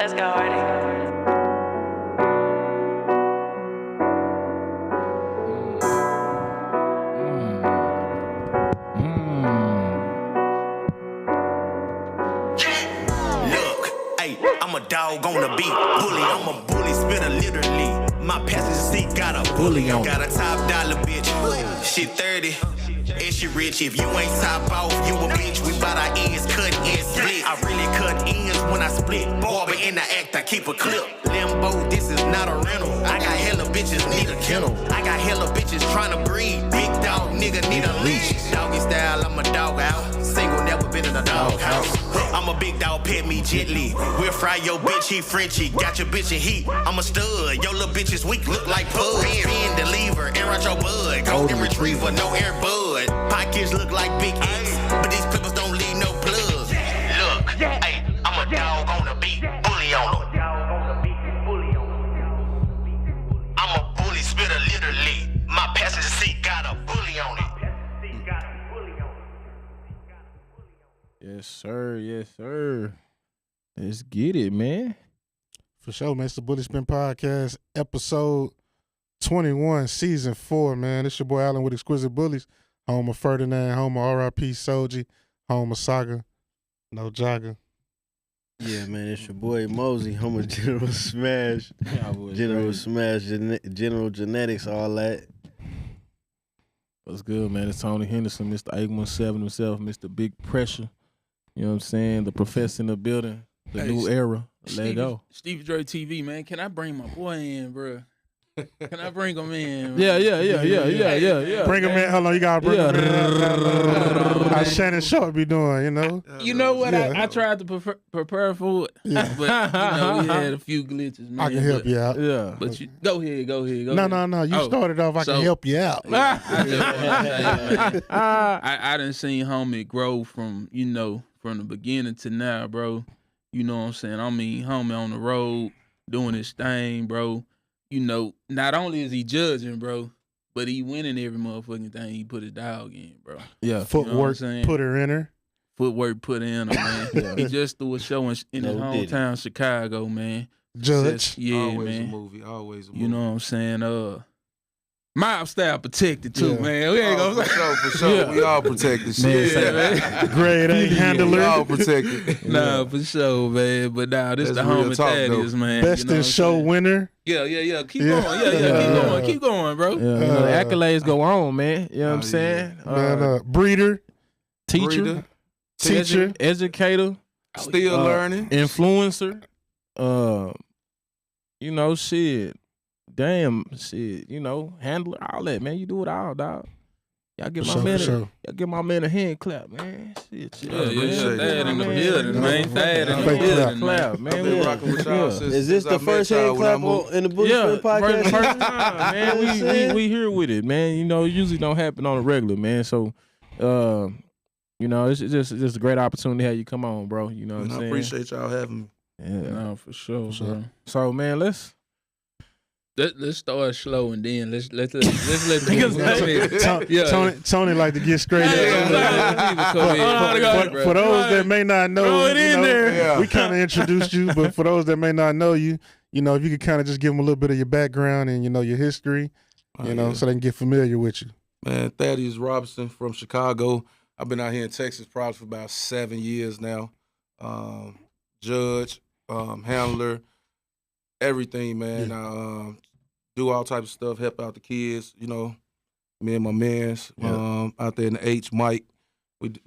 Let's go, Hardy. I'm a dog on the beat, bully, I'm a bully, spitter literally. My passenger seat got a bully on. Got a top dollar bitch, she 30, and she rich. If you ain't top off, you a bitch. We bout our ends, cut and split. I really cut ends when I split. Barber in the act, I keep a clip. Limbo, this is not a rental. I got hella bitches, need a kennel. I got hella bitches tryna breed. Big dog, nigga, need a leash. Doggy style, I'm a dog out. Single, never been in a dog house. I'm a big dog, pet me gently. We'll fry your bitch, he Frenchy. Got your bitch in heat, I'm a stud. Your little bitch is weak, look like pud. Bend the lever, air out your bud. Golden retriever, no air bud. Pockets look like big X, but these clippers don't leave no plugs. Look, hey, I'm a dog on the beat, bully on them. I'm a bully spitter literally. My passenger seat got a bully on it. Yes, sir. Yes, sir. Let's get it, man. For sure, man. It's the Bully Spin Podcast, episode 21, season 4, man. It's your boy Allen with Exquisite Bullies, home of Ferdinand, home of R.I.P. Soji, home of Saga, no Jogger. Yeah, man, it's your boy Mosey, home of General Smash, General Smash, General Genetics, all that. What's good, man? It's Tony Henderson, Mr. 817 himself, Mr. Big Pressure. You know what I'm saying? The professor in the building, the new era. Let go. Stevie Dre TV, man. Can I bring my boy in, bro? Can I bring him in? Yeah. Bring him in. Hold on, you gotta bring him in. How Shannon Sharp be doing, you know? You know what? I tried to prepare for it, but we had a few glitches, man. I can help you out. Yeah. But you, go ahead. No. You started off. I can help you out. I done seen homie grow from the beginning to now, bro. You know what I'm saying? I mean, homie on the road doing his thing, bro. You know, not only is he judging, bro, but he winning every motherfucking thing he put his dog in, bro. Yeah. Footwork, put her in her. Footwork put in him, man. He just threw a show in his hometown, Chicago, man. Judge. Yeah, always man. Always a movie. You know what I'm saying? Mob style protected too, man. We ain't gonna for sure. Yeah. We all protected. Shit. Man. Grade A handler. We all protected. Nah, for sure, man. But nah, this That's the homie real talk, Thaddeus, man. Best you know in show winner. Yeah. Keep going. Keep going, bro. Yeah, the accolades go on, man. You know what I'm saying? Breeder. Teacher. Teacher. Educator. Still learning. Influencer. Shit. Damn, shit, handler, all that, man. You do it all, dog. Y'all give y'all give my man a hand clap, man. Shit. Thad in the building, man. Thad in the building, clap, man. I've been rocking with y'all since Is this the first hand clap in the Bully Spin Podcast? First time, man. We here with it, man. It usually don't happen on a regular, man. So, it's just a great opportunity to have you come on, bro. You know what I'm saying? I appreciate y'all having me. Yeah, no, for sure, bro. So, man, let's start slow and then let's let the Tony like to get straight up. For those that may not know, we kind of introduced you, but for those that may not know you, if you could kind of just give them a little bit of your background and your history, so they can get familiar with you. Man, Thaddeus Robinson from Chicago. I've been out here in Texas probably for about 7 years now. Judge, handler, everything, man. I do all types of stuff, help out the kids, me and my mans out there in the H, Mike.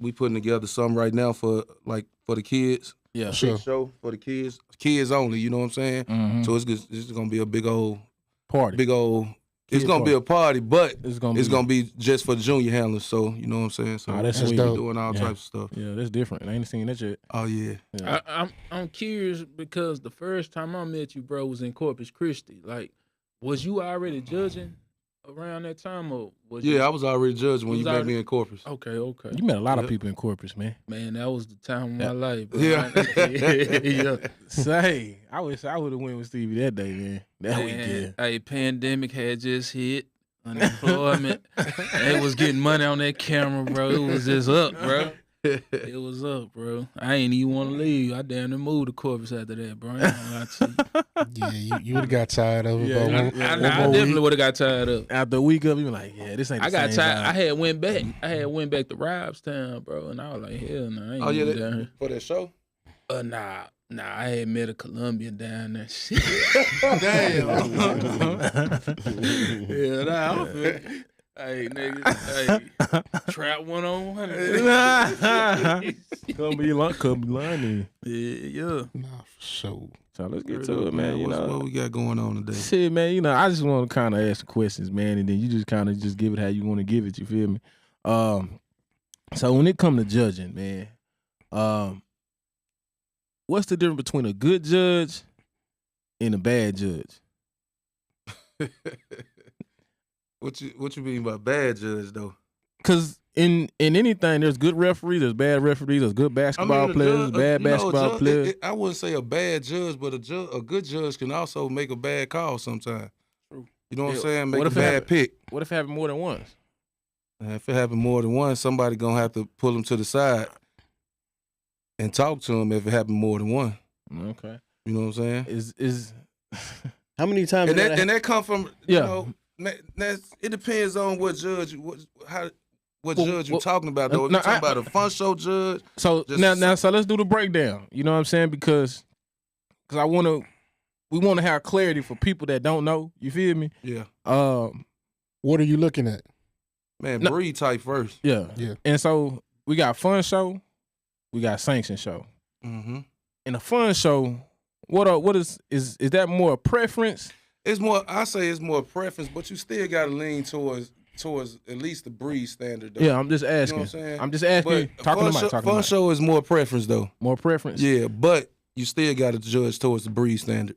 We putting together something right now for the kids. Yeah, sure. Show for the kids only, you know what I'm saying? Mm-hmm. So it's going to be a big old party. It's going to be a party, but it's going to be just for the junior handlers, so you know what I'm saying? So that's we're doing all types of stuff. Yeah, that's different. I ain't seen that yet. Oh, yeah. I'm curious because the first time I met you, bro, was in Corpus Christi. Like, was you already judging around that time, or was I was already judging when you met me in Corpus. Okay. You met a lot of people in Corpus, man. Man, that was the time of my life. Bro. Yeah. Say, I wish I would have went with Stevie that day, man. That weekend. Hey, pandemic had just hit. Unemployment. They was getting money on that camera, bro. It was just up, bro. It was up, bro. I ain't even want to leave. I damn near moved to Corvus after that, bro. I ain't gonna lie to you. Yeah, you would have got tired of it. Yeah, I definitely would have got tired of it. After a week of it, you were like, yeah, this ain't the I got same tired. vibe. I had went back. I had went back to Robstown, bro, and I was like, hell no, I ain't going down here. For that show? Nah, I had met a Colombian down there. Shit. Damn. Yeah, nah, I'm fit. Hey, nigga, hey, trap 101. Come be lying. Yeah. Nah, for sure. So let's get to it, man. What we got going on today? Shit, man. I just want to kind of ask the questions, man, and then you just kind of just give it how you want to give it. You feel me? So when it come to judging, man, what's the difference between a good judge and a bad judge? What you mean by bad judge though? Because in anything, there's good referees, there's bad referees, there's good basketball players, bad basketball players. I wouldn't say a bad judge, but a good judge can also make a bad call sometimes. You know what I'm saying? Make a bad pick. What if it happened more than once? If it happened more than once, somebody gonna have to pull him to the side and talk to him if it happened more than one. Okay. You know what I'm saying? Is How many times? And that come from you know. It depends on what judge judge you're talking about though. If you're talking about a fun show judge. So now so let's do the breakdown. You know what I'm saying? Because we want to have clarity for people that don't know. You feel me? Yeah. What are you looking at? Man, breed type first. Yeah. Yeah. And so we got fun show, we got sanction show. Mm-hmm. In a fun show, what is that more a preference? It's more. I say it's more preference, but you still got to lean towards at least the breed standard. Though. Yeah, I'm just asking. You know what I'm saying? I'm just asking. But fun show is more preference though. More preference. Yeah, but you still got to judge towards the breed standard.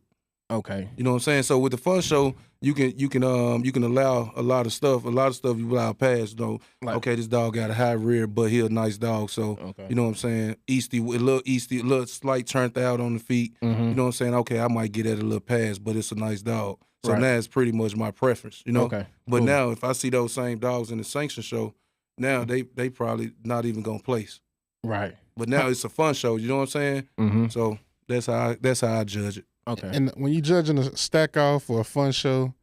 Okay. You know what I'm saying? So with the fun show, you can allow a lot of stuff. A lot of stuff you allow pass though. Like, okay, this dog got a high rear, but he a nice dog. So you know what I'm saying? A little slight turned out on the feet. Mm-hmm. You know what I'm saying? Okay, I might get at a little pass, but it's a nice dog. So right. now it's pretty much my preference. You know. Okay. But cool. now if I see those same dogs in the sanction show, now they probably not even gonna place. Right. But now it's a fun show. You know what I'm saying? Mm-hmm. So that's how I judge it. Okay. And when you judging a stack off or a fun show,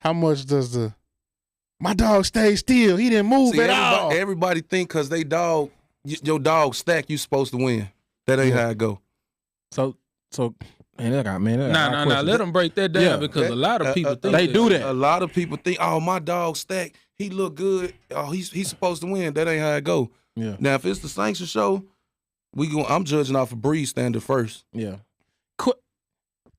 how much does my dog stay still? He didn't move at all. Everybody think because your dog stack, you supposed to win. That ain't how it go. So Nah. Let them break that down because a lot of people think they do that. A lot of people think, oh, my dog stack, he look good. Oh, he's supposed to win. That ain't how it go. Yeah. Now if it's the sanction show, I'm judging off a breed standard first. Yeah.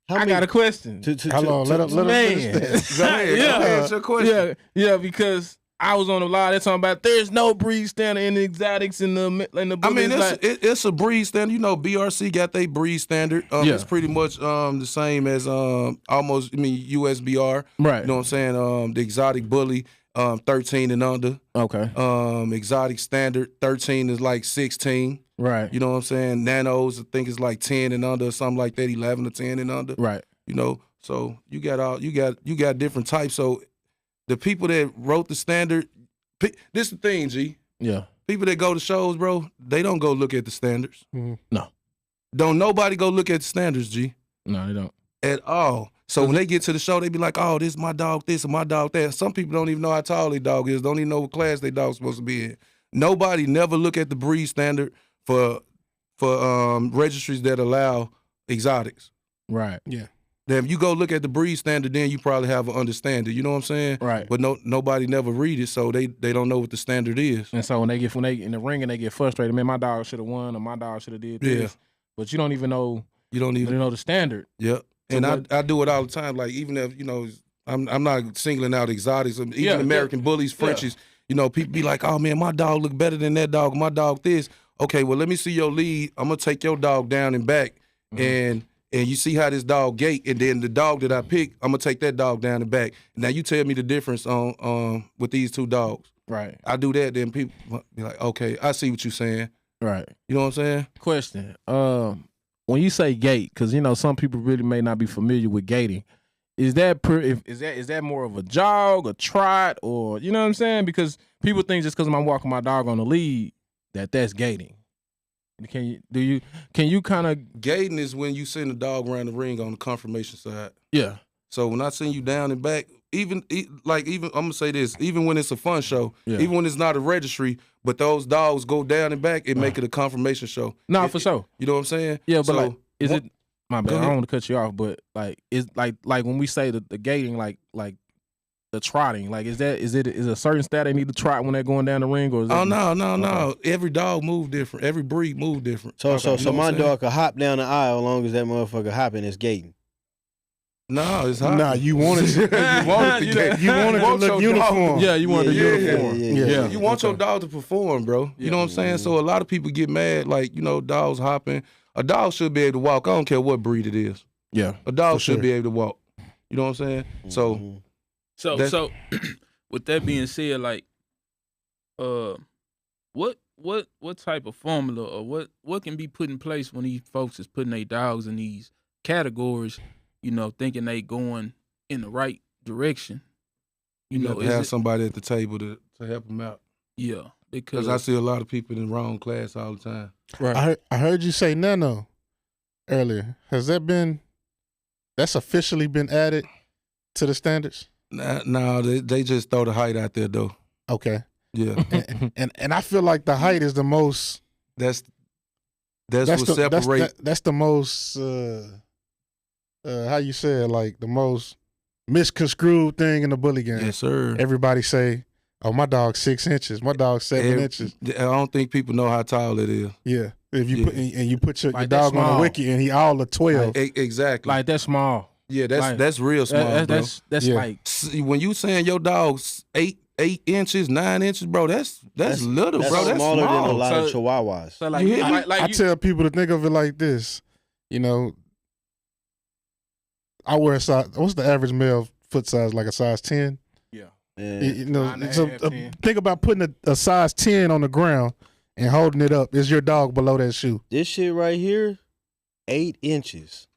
I got a question. Hold on, let him finish that. Go ahead, your question. Yeah, because I was on the live. They're talking about there's no breed standard in the exotics in the I mean, it's a breed standard. You know, BRC got their breed standard. It's pretty much the same as almost. USBR. Right. You know what I'm saying? The exotic bully, 13 and under. Okay. Exotic standard 13 is like 16. Right. You know what I'm saying? Nanos, I think it's like 10 and under or something like that, 11 to 10 and under. Right. You know, so you got different types. So the people that wrote the standard, this is the thing, G. Yeah. People that go to shows, bro, they don't go look at the standards. Mm-hmm. No. Don't nobody go look at the standards, G. No, they don't. At all. So when they get to the show, they be like, oh, this is my dog this and my dog that. Some people don't even know how tall their dog is, don't even know what class their dog's supposed to be in. Nobody never look at the breed standard for registries that allow exotics. Right. Yeah. Then if you go look at the breed standard, then you probably have an understanding. You know what I'm saying? Right. But nobody never read it, so they don't know what the standard is. And so when they in the ring and they get frustrated, man, my dog should have won or my dog should have did this. Yeah. But you don't even know. You don't even know the standard. Yep. So and I do it all the time. Like even if I'm not singling out exotics. Even American bullies, Frenchies. You know, people be like, oh man, my dog look better than that dog. My dog this. Okay, well let me see your lead. I'm gonna take your dog down and back, and you see how this dog gait, and then the dog that I pick, I'm gonna take that dog down and back. Now you tell me the difference on with these two dogs. Right. I do that, then people be like, okay, I see what you're saying. Right. You know what I'm saying? Question. When you say gait, because some people really may not be familiar with gating. Is that is that more of a jog, a trot, or you know what I'm saying? Because people think just because I'm walking my dog on the lead that's gating. Can you kind of gating is when you send a dog around the ring on the confirmation side. Yeah. So when I send you down and back, even I'm gonna say this, even when it's a fun show, even when it's not a registry, but those dogs go down and back, it make it a confirmation show. No, for sure. You know what I'm saying? Yeah, but so, like, is it? My bad. I don't want to cut you off, but like, is like when we say the gating, like the trotting, like is a certain stat they need to trot when they're going down the ring, or is no. Every dog move different. Every breed move different. So my dog could hop down the aisle as long as that motherfucker hopping is gating. No, it's hot. Nah, you want it. You want it to look uniform. Yeah, you want the uniform. Yeah. You want your dog to perform, bro. You know what I'm saying? So a lot of people get mad, like, dogs hopping. A dog should be able to walk. I don't care what breed it is. Yeah. A dog should be able to walk. You know what I'm saying? So with that being said, like, what type of formula or what can be put in place when these folks is putting their dogs in these categories, thinking they going in the right direction? You have to have somebody at the table to help them out. Yeah, because I see a lot of people in the wrong class all the time. Right. I heard you say nano earlier. Has that's officially been added to the standards? No, they just throw the height out there though. Okay. Yeah. and I feel like the height is the most. That's what separates. That's the most. How you say it? Like the most misconstrued thing in the bully game. Yes, sir. Everybody say, "Oh, my dog's 6 inches. My dog's 7 inches." I don't think people know how tall it is. Yeah. If you put your dog on the wiki and he all of 12. Exactly. Like that's small. Yeah, that's real small, bro. That's like when you saying your dog's 8 inches, 9 inches, bro. That's little, bro. That's smaller small. than a lot of Chihuahuas. So like, I tell people to think of it like this. I wear a size. What's the average male foot size? Like a size 10. Yeah. Think about putting a size 10 on the ground and holding it up. Is your dog below that shoe? This shit right here, 8 inches.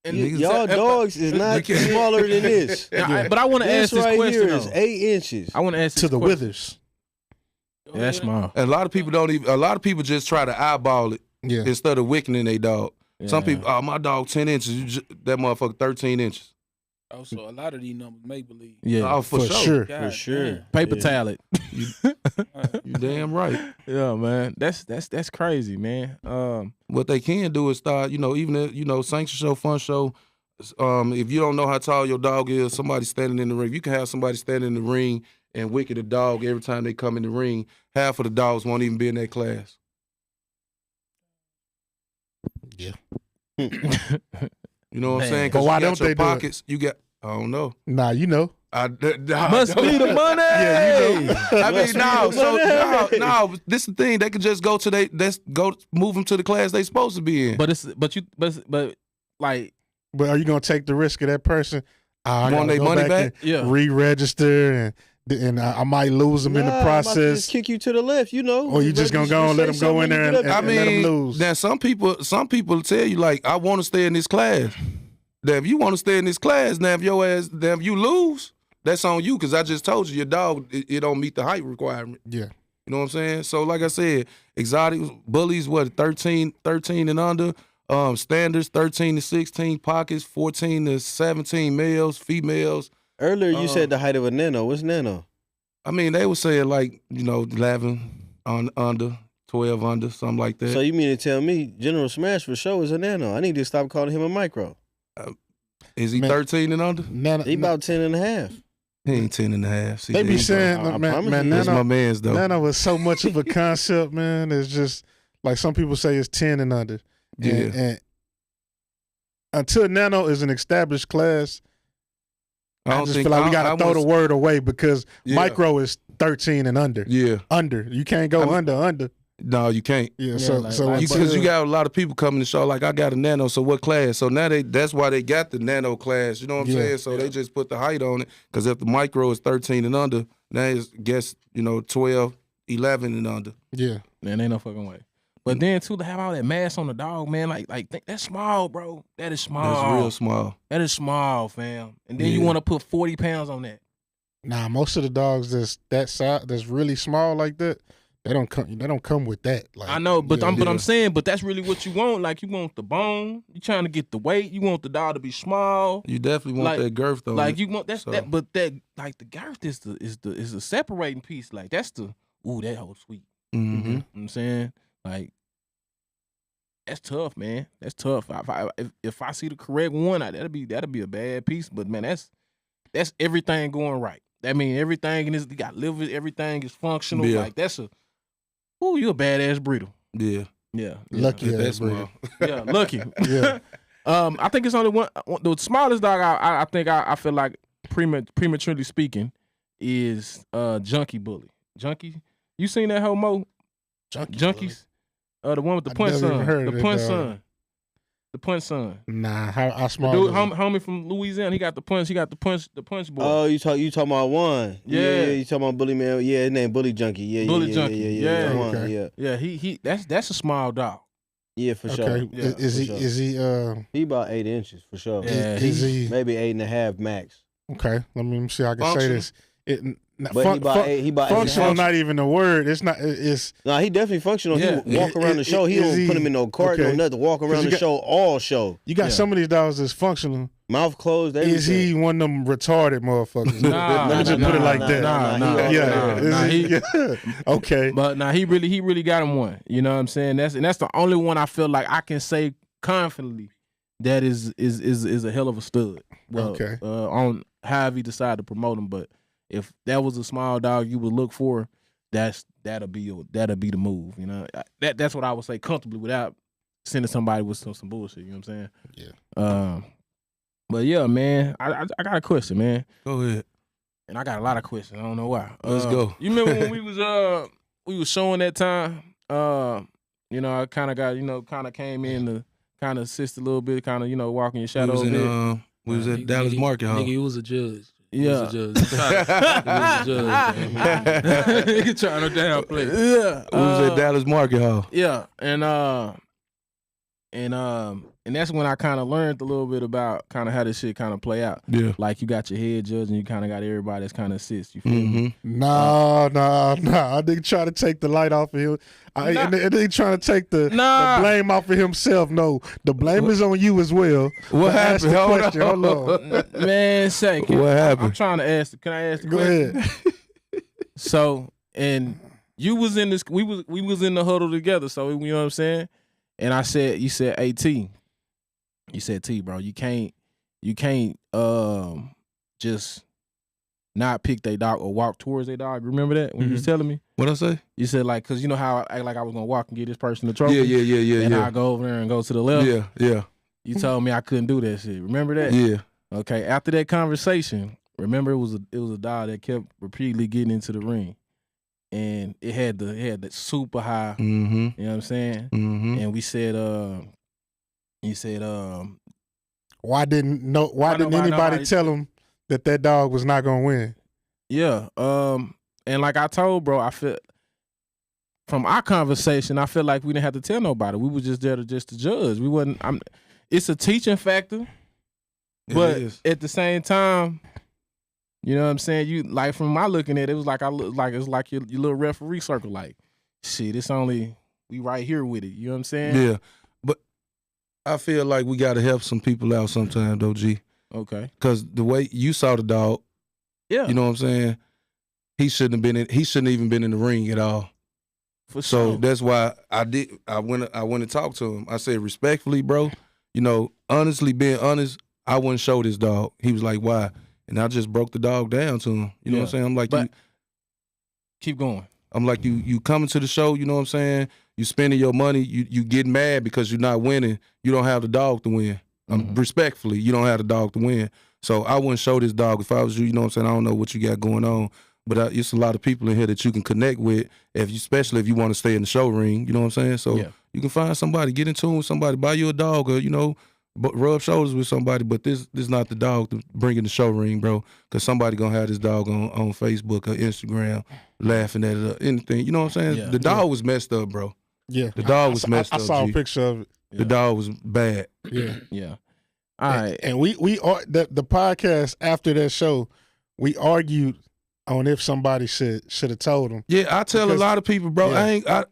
And y'all dogs is not smaller than this. But I want to ask this right question. Here is 8 inches. I want to ask to the withers. Yeah, that's small. And a lot of people A lot of people just try to eyeball it instead of wicking their dog. Yeah. Some people, my dog 10 inches. That motherfucker 13 inches. Oh, so a lot of these numbers make believe. Yeah, for sure. For sure. Paper talent. You damn right. Yeah, man. That's crazy, man. What they can do is start, even if, sanction show, fun show. If you don't know how tall your dog is, somebody standing in the ring. You can have somebody standing in the ring and wicket a dog every time they come in the ring. Half of the dogs won't even be in that class. Yeah. You know what I'm saying? But why don't they pockets, do it? You got, I don't know. Nah, you know. Must be the money. Yeah, you know. I mean, no. This is the thing. They could just go to move them to the class they supposed to be in. But are you gonna take the risk of that person? Want their money back? Yeah. Re-register and I might lose them in the process. I might just kick you to the left, Or you just gonna go and let them go in there and let them lose. Now some people tell you like, I want to stay in this class. Now if you want to stay in this class, if you lose, that's on you, because I just told you your dog it don't meet the height requirement. Yeah. You know what I'm saying? So like I said, exotic bullies 13 and under. Standards 13 to 16, pockets 14 to 17, males, females. Earlier you said the height of a nano. What's nano? I mean, they were saying like, 11 under, 12 under, something like that. So you mean to tell me General Smash for sure is a nano? I need to stop calling him a micro. Is he 13 and under? He about 10 and a half. He ain't 10 and a half. See, they be saying, man, that's my man's though. Nano is so much of a concept, man. It's just like some people say it's 10 and under. Yeah. And until nano is an established class, I just feel like we gotta throw the word away, because micro is 13 and under. Yeah. Under. You can't go under. No, you can't. Yeah, because you got a lot of people coming to show like, I got a nano, so what class? So now that's why they got the nano class. You know what I'm saying? So they just put the height on it, because if the micro is 13 and under, now it's 12, 11 and under. Yeah. Man, ain't no fucking way. But then too, to have all that mass on the dog, man, like that's small, bro. That is small. That's real small. That is small, fam. And then you want to put 40 pounds on that. Nah, most of the dogs that size, that's really small like that, They don't come with that. Like, I know, but I'm saying, but that's really what you want. Like, you want the bone. You trying to get the weight. You want the dog to be small. You definitely want that girth though. Like you want that, but that like the girth is the separating piece. Like that's the that whole sweet. Mm-hmm. You know what I'm saying, like, that's tough, man. That's tough. If I see the correct one, that'll be a bad piece. But man, that's everything going right. That mean everything in this. You got liver. Everything is functional. Yeah. Like that's you a badass breeder. Yeah. Lucky that's breeder. Yeah, lucky. Yeah. I think it's only one. The smallest dog I think I feel like prematurely speaking is Junkie Bully. Junkie, you seen that homo? Junkies. The one with the punch son. The punch son. The punch son. Nah, how small? The dude, homie from Louisiana. He got the punch. The punch boy. Oh, you talking about one? Yeah. You talking about Bully Man? Yeah, his name Bully Junkie. Yeah, Bully Junkie. Yeah. Okay. Yeah. He that's a small dog. Yeah, for sure. Okay. Yeah, Is he about 8 inches for sure. Yeah, is he maybe 8.5 max. okay? Let me see how I can say this. But he about functional, not even a word. It's not. It's no. He definitely functional. Yeah. He walk around the show. He don't put him in no cart, no nothing. Walk around the show, all show. You got some of these dogs that's functional. Mouth closed. Everything. Is he one of them retarded motherfuckers? Let me just put it like that. Nah. Okay. But he really got him one. You know what I'm saying? That's the only one I feel like I can say confidently that is a hell of a stud. Well, okay. On however he decided to promote him, but if that was a small dog you would look for, that'll be the move. You know, that's what I would say comfortably without sending somebody with some bullshit. You know what I'm saying? Yeah. But yeah, man, I got a question, man. Go ahead. And I got a lot of questions. I don't know why. Let's go. You remember when we was showing that time? I kind of came in to kind of assist a little bit, kind of walking your shadow a bit. We was at Dallas Market Hall. Nigga, he was a judge. Yeah. He was a judge. He trying to downplay. Yeah. We was at Dallas Market Hall. Yeah. And that's when I kind of learned a little bit about kind of how this shit kind of play out. Yeah. Like you got your head judge and you kind of got everybody that's kind of assist. You feel me? No. I didn't try to take the light off of him. And they trying to take the blame off of himself. No, the blame is on you as well. What happened? Hold on. Man, what happened? I'm trying to ask. Can I ask the Go question? ahead. So, and you was in this. We was in the huddle together. So you know what I'm saying. And you said, hey, T. You said, T, bro, you can't just not pick their dog or walk towards their dog. Remember that when you was telling me? What'd I say? You said, like, because you know how I act like I was going to walk and get this person the trophy? Yeah. And I go over there and go to the left? Yeah. You told me I couldn't do that shit. Remember that? Yeah. Okay, after that conversation, remember it was a dog that kept repeatedly getting into the ring. And it had the super high, you know what I'm saying? Mm-hmm. And we said, he said, why didn't anybody tell him that dog was not gonna win? Yeah. And like I told bro, I feel from our conversation, I feel like we didn't have to tell nobody. We were just there to judge. We wasn't. It's a teaching factor, but at the same time, you know what I'm saying. You like from my looking at it, was like it's like your little referee circle. Like, shit, it's only we right here with it. You know what I'm saying? Yeah. I feel like we got to help some people out sometimes, though, G. Okay. Because the way you saw the dog, yeah, you know what I'm saying. He shouldn't even been in the ring at all. For so sure. That's why I went and talked to him. I said respectfully, bro. Honestly, being honest, I wouldn't show this dog. He was like, why? And I just broke the dog down to him. You know what I'm saying? I'm like, keep going. I'm like, you coming to the show. You know what I'm saying? You spending your money, you get mad because you're not winning. You don't have the dog to win. Respectfully, you don't have the dog to win. So I wouldn't show this dog if I was you. You know what I'm saying? I don't know what you got going on, but it's a lot of people in here that you can connect with, especially if you want to stay in the show ring. You know what I'm saying? So you can find somebody, get in tune with somebody, buy you a dog, or rub shoulders with somebody. But this not the dog to bring in the show ring, bro. Because somebody gonna have this dog on Facebook or Instagram laughing at it or anything. You know what I'm saying? Yeah. The dog was messed up, bro. Yeah, the dog was messed up. I saw a picture of it. The dog was bad. Yeah. All right. And we the podcast after that show, we argued on if somebody should have told him. Yeah, I tell a lot of people, bro. Yeah.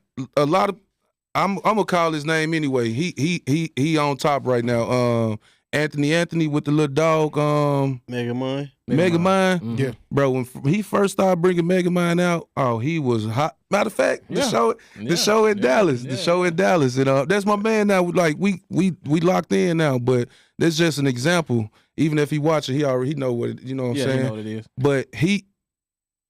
I'm gonna call his name anyway. He on top right now. Anthony with the little dog. Megamind. Megamind. Yeah, Bro. When he first started bringing Megamind out, he was hot. Matter of fact, the show in Dallas, the show in Dallas, and that's my man now. Like we locked in now, but that's just an example. Even if he watch it, he already know what it, you know what I'm saying. He know what it is. But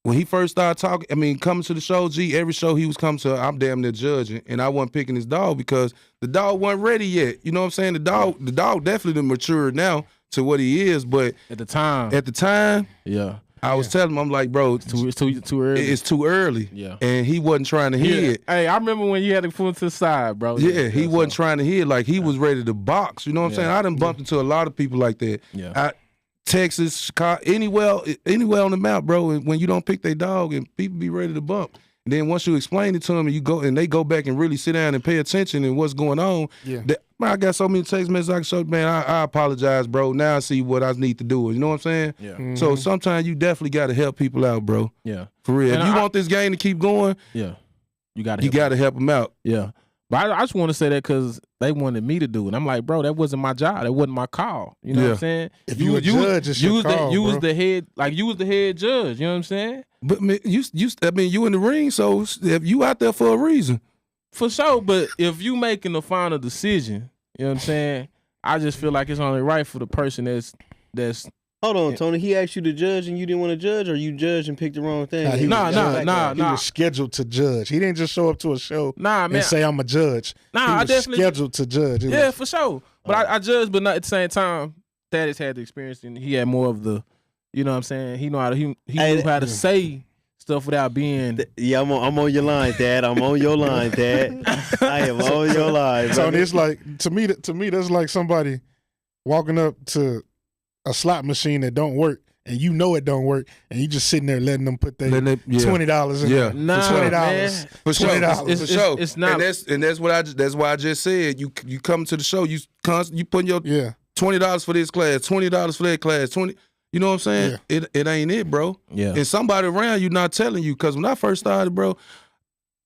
when he first started talking, coming to the show, every show he was coming to, I'm damn near judging, and I wasn't picking his dog because the dog wasn't ready yet. You know what I'm saying? The dog definitely matured now to what he is, but at the time, yeah, I was telling him, I'm like, bro, it's too early. It's too early. Yeah, and he wasn't trying to hear it. Hey, I remember when you had to pull to the side, bro. Yeah, he wasn't trying to hear it. Like he was ready to box. You know what I'm saying? I done bumped into a lot of people like that. Yeah. Texas, Chicago, anywhere on the map, bro. And when you don't pick their dog, and people be ready to bump. And then once you explain it to them, and they go back and really sit down and pay attention and what's going on. Yeah. I got so many text messages I can show. Man, I apologize, bro. Now I see what I need to do. You know what I'm saying? Yeah. Mm-hmm. So sometimes you definitely got to help people out, bro. Yeah. For real. If you want this game to keep going, yeah, you got to help them out. Yeah. But I just want to say that because they wanted me to do it. I'm like, bro, that wasn't my job. That wasn't my call. You know what I'm saying? If you a judge, it's your call, you bro. was the head, like you was the head judge. You know what I'm saying? But man, you in the ring, so if you out there for a reason. For sure. But if you making the final decision, you know what I'm saying? I just feel like it's only right for the person that's. Hold on, Tony. He asked you to judge and you didn't want to judge, or you judged and picked the wrong thing? Nah, he Nah. was scheduled to judge. He didn't just show up to a show and say, I'm a judge. Nah, he I was definitely scheduled to judge. For sure. But I judged, but not at the same time. Thaddeus had the experience and he had more of the, you know what I'm saying? He knew how to say stuff without being. Yeah, I'm on your line, Dad. I'm on your line, Dad. I am on your line. So it's like to me that's like somebody walking up to a slot machine that don't work. And you know it don't work, and you just sitting there letting them put their $20 in there. Nah, $20. For sure. $20. For sure. It's not. And that's why I just said you come to the show, you putting your $20 for this class, $20 for that class, 20. You know what I'm saying? Yeah. It ain't it, bro. Yeah. And somebody around you not telling you, because when I first started, bro,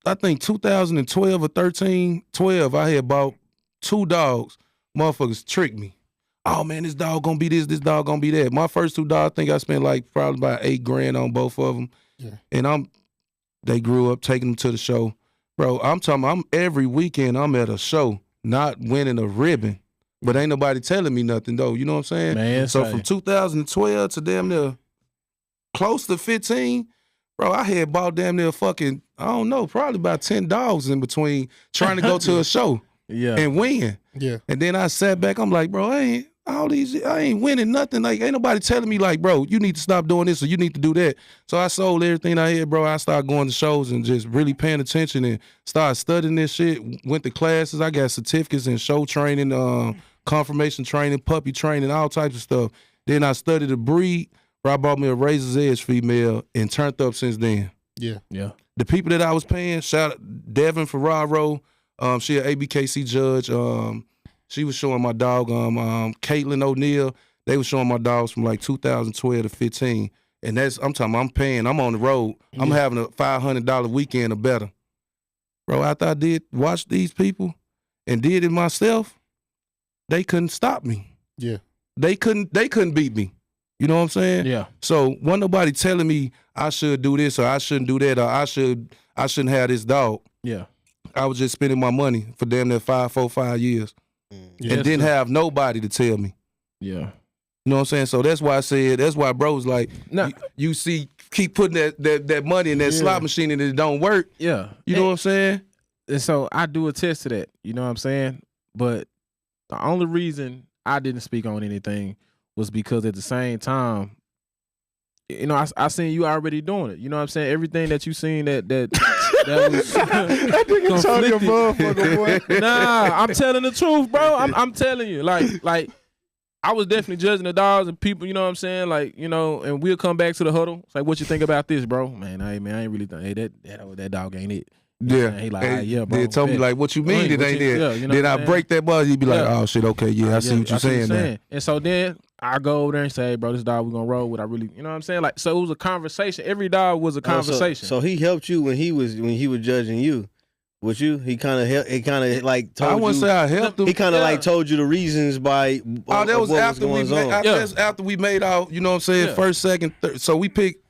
I think 2012 or 12, I had bought 2 dogs. Motherfuckers tricked me. Oh man, this dog gonna be this dog gonna be that. My first 2 dogs, I think I spent like probably about $8,000 on both of them. Yeah. And they grew up taking them to the show. Bro, I'm talking, every weekend I'm at a show, not winning a ribbon. But ain't nobody telling me nothing though. You know what I'm saying? Man, so from 2012 to damn near close to 15, bro, I had bought damn near fucking, I don't know, probably about 10 dogs in between trying to go to a show and win. Yeah. And then I sat back, I'm like, bro, I ain't winning nothing. Like, ain't nobody telling me like, bro, you need to stop doing this or you need to do that. So I sold everything I had, bro. I started going to shows and just really paying attention and started studying this shit. Went to classes. I got certificates in show training, confirmation training, puppy training, all types of stuff. Then I studied a breed where I bought me a Razor's Edge female and turned up since then. Yeah. Yeah. The people that I was paying, shout out Devin Ferraro, she an ABKC judge. She was showing my dog, Caitlin O'Neal. They were showing my dogs from like 2012 to 15. And I'm paying, I'm on the road. I'm having a $500 weekend or better. Bro, after I did watch these people and did it myself, they couldn't stop me. Yeah. They couldn't beat me. You know what I'm saying? Yeah. So wasn't nobody telling me I should do this or I shouldn't do that or I shouldn't have this dog. Yeah. I was just spending my money for damn near 5 years. Yeah, and didn't have nobody to tell me. Yeah. You know what I'm saying? So that's why bro's like, you see, keep putting that money in that slot machine and it don't work. Yeah. You know what I'm saying? And so I do attest to that. You know what I'm saying? But the only reason I didn't speak on anything was because at the same time, you know, I seen you already doing it. You know what I'm saying? Everything that you seen that was that nigga told your motherfucker, boy. Nah, I'm telling the truth, bro. I'm telling you. Like I was definitely judging the dogs and people, you know what I'm saying? Like, you know, and we'll come back to the huddle. It's like, what you think about this, bro? Man, I ain't really think, hey, that dog ain't it. Yeah. He like, yeah, bro. They told me like, what you mean it ain't it? Yeah, you know then I break that buzz, he'd be like, oh shit, okay, I see what you're saying now. And so then I go over there and say, hey, bro, this dog we gonna roll with. I really, you know what I'm saying? Like, so it was a conversation. Every dog was a conversation. So he helped you when he was judging you. With you, he kind of like told you. I wouldn't say I helped him. He kind of like told you the reasons by. Oh, that was after after we made out. You know what I'm saying? First, second, third. So we picked.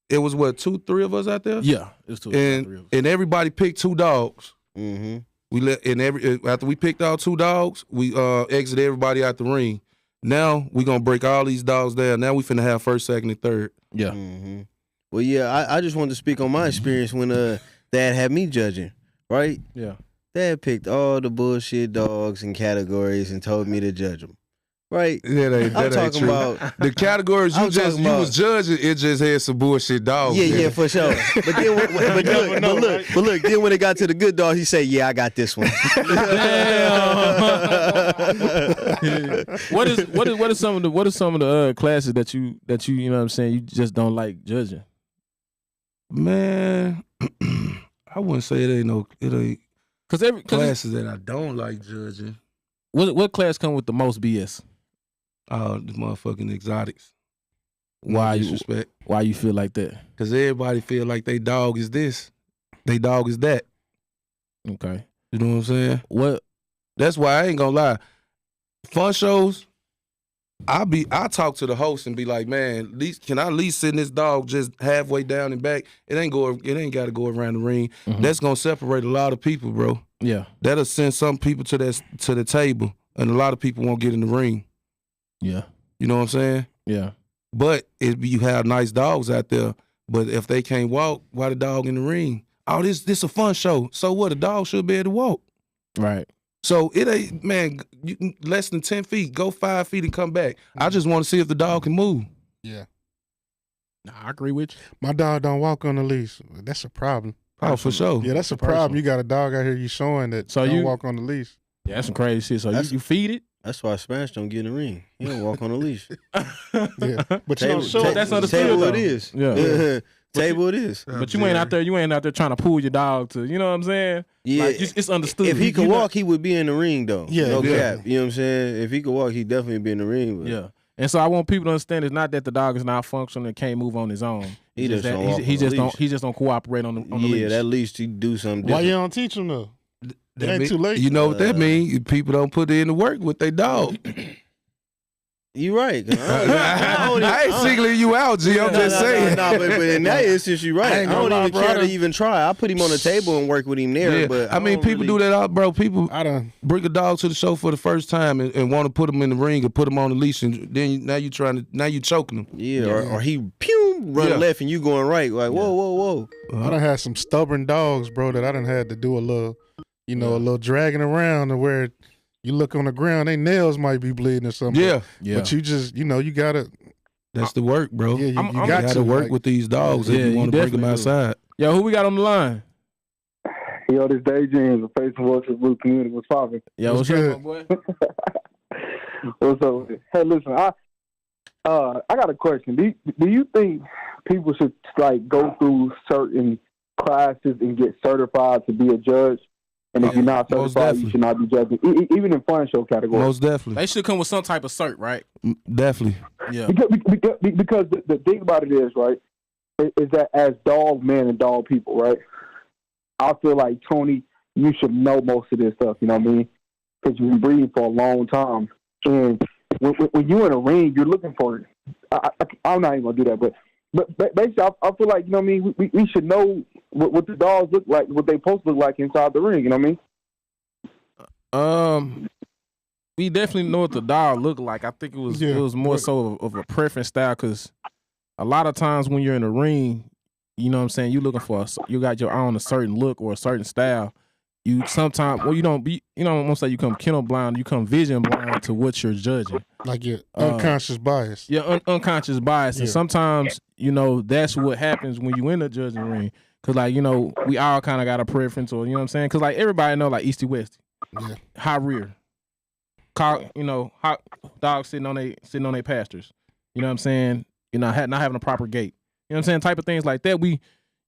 It was what 2, 3 of us out there. Yeah, it was 2 or 3 of us. And everybody picked 2 dogs. Mm-hmm. After we picked out 2 dogs, we exited everybody out the ring. Now we gonna break all these dogs down. Now we finna have first, second, and third. Yeah. Mm-hmm. Well, yeah, I just wanted to speak on my experience when Dad had me judging. Right? Yeah. Dad picked all the bullshit dogs and categories and told me to judge them. Right? That ain't true. About the categories you was judging. It just had some bullshit dogs. Yeah, for sure. But then, look. Then when it got to the good dogs, he said, "Yeah, I got this one." What are some of the classes that you know what I'm saying you just don't like judging? Man. I wouldn't say it ain't classes that I don't like judging. What class come with the most BS? The motherfucking exotics. Why disrespect? Why you feel like that? Because everybody feel like they dog is this, they dog is that. Okay, you know what I'm saying? What? That's why I ain't gonna lie. Fun shows. I talk to the host and be like, man, can I at least send this dog just halfway down and back? It ain't got to go around the ring. Mm-hmm. That's gonna separate a lot of people, bro. Yeah, that'll send some people to the table, and a lot of people won't get in the ring. Yeah, you know what I'm saying? Yeah, but if you have nice dogs out there, but if they can't walk, why the dog in the ring? Oh, this a fun show. So what? A dog should be able to walk, right? So it ain't, man, you can less than 10 feet, go 5 feet and come back. I just want to see if the dog can move. Yeah. Nah, I agree with you. My dog don't walk on the leash. That's a problem. Oh, for sure. Yeah, that's a problem. You got a dog out here you showing that don't walk on the leash. Yeah, that's some crazy shit. So you feed it? That's why Smash don't get in the ring. He don't walk on the leash. Yeah. But you don't show it. That's understood. Table it is. Yeah. Table it is. But you ain't out there trying to pull your dog to, you know what I'm saying? Yeah. Like, it's understood. If he could walk, he would be in the ring though. Yeah. No cap. You know what I'm saying? If he could walk, he'd definitely be in the ring. But. Yeah. And so I want people to understand it's not that the dog is not functional and can't move on his own. He just don't cooperate on the leash. Yeah, that leash he do something different. Why you don't teach him though? It ain't too late. You know what that means? People don't put in the work with their dog. You right. I ain't singling you out, G. I'm just saying. But in that instance, you right. I don't even care to even try. I put him on the table and work with him there. Yeah. But I mean, people do that out, bro. People bring a dog to the show for the first time and want to put him in the ring and put him on the leash, and then now you choking him. Yeah, or he run left and you going right. Like whoa. I done had some stubborn dogs, bro, that I done had to do a little, a little dragging around to where. You look on the ground, they nails might be bleeding or something. Yeah. But you just, you gotta. That's the work, bro. Yeah, you got to work with these dogs if you want to bring them outside. Yo, who we got on the line? Yo, this Day James, the face of Worship Blue Community. What's poppin'? Yo, what's up, boy? What's up? Hey, listen, I got a question. Do you think people should go through certain classes and get certified to be a judge? And if you're not certified, you should not be judging, even in fun show categories. Most definitely. They should come with some type of cert, right? Definitely. Yeah. Because the thing about it is, right, is that as dog men and dog people, right, I feel like, Tony, you should know most of this stuff, you know what I mean? Because you've been breeding for a long time. And when you're in a ring, you're looking for it. I'm not even going to do that, but basically, I feel like, you know what I mean, we should know what the dogs look like, what they supposed to look like inside the ring, you know what I mean? We definitely know what the dog looked like. I think it was more so of a preference style, because a lot of times when you're in a ring, you know what I'm saying, you looking for you got your own a certain look or a certain style. You sometimes, you don't want to say you come kennel blind, you come vision blind to what you're judging. Like your unconscious bias. Yeah, unconscious bias. And sometimes, that's what happens when you in the judging ring. Because, we all kind of got a preference, or, you know what I'm saying? Because, everybody know, Easty Westy. Yeah. High rear. Hot dogs sitting on their pastures. You know what I'm saying? Not having a proper gait. You know what I'm saying? Type of things like that.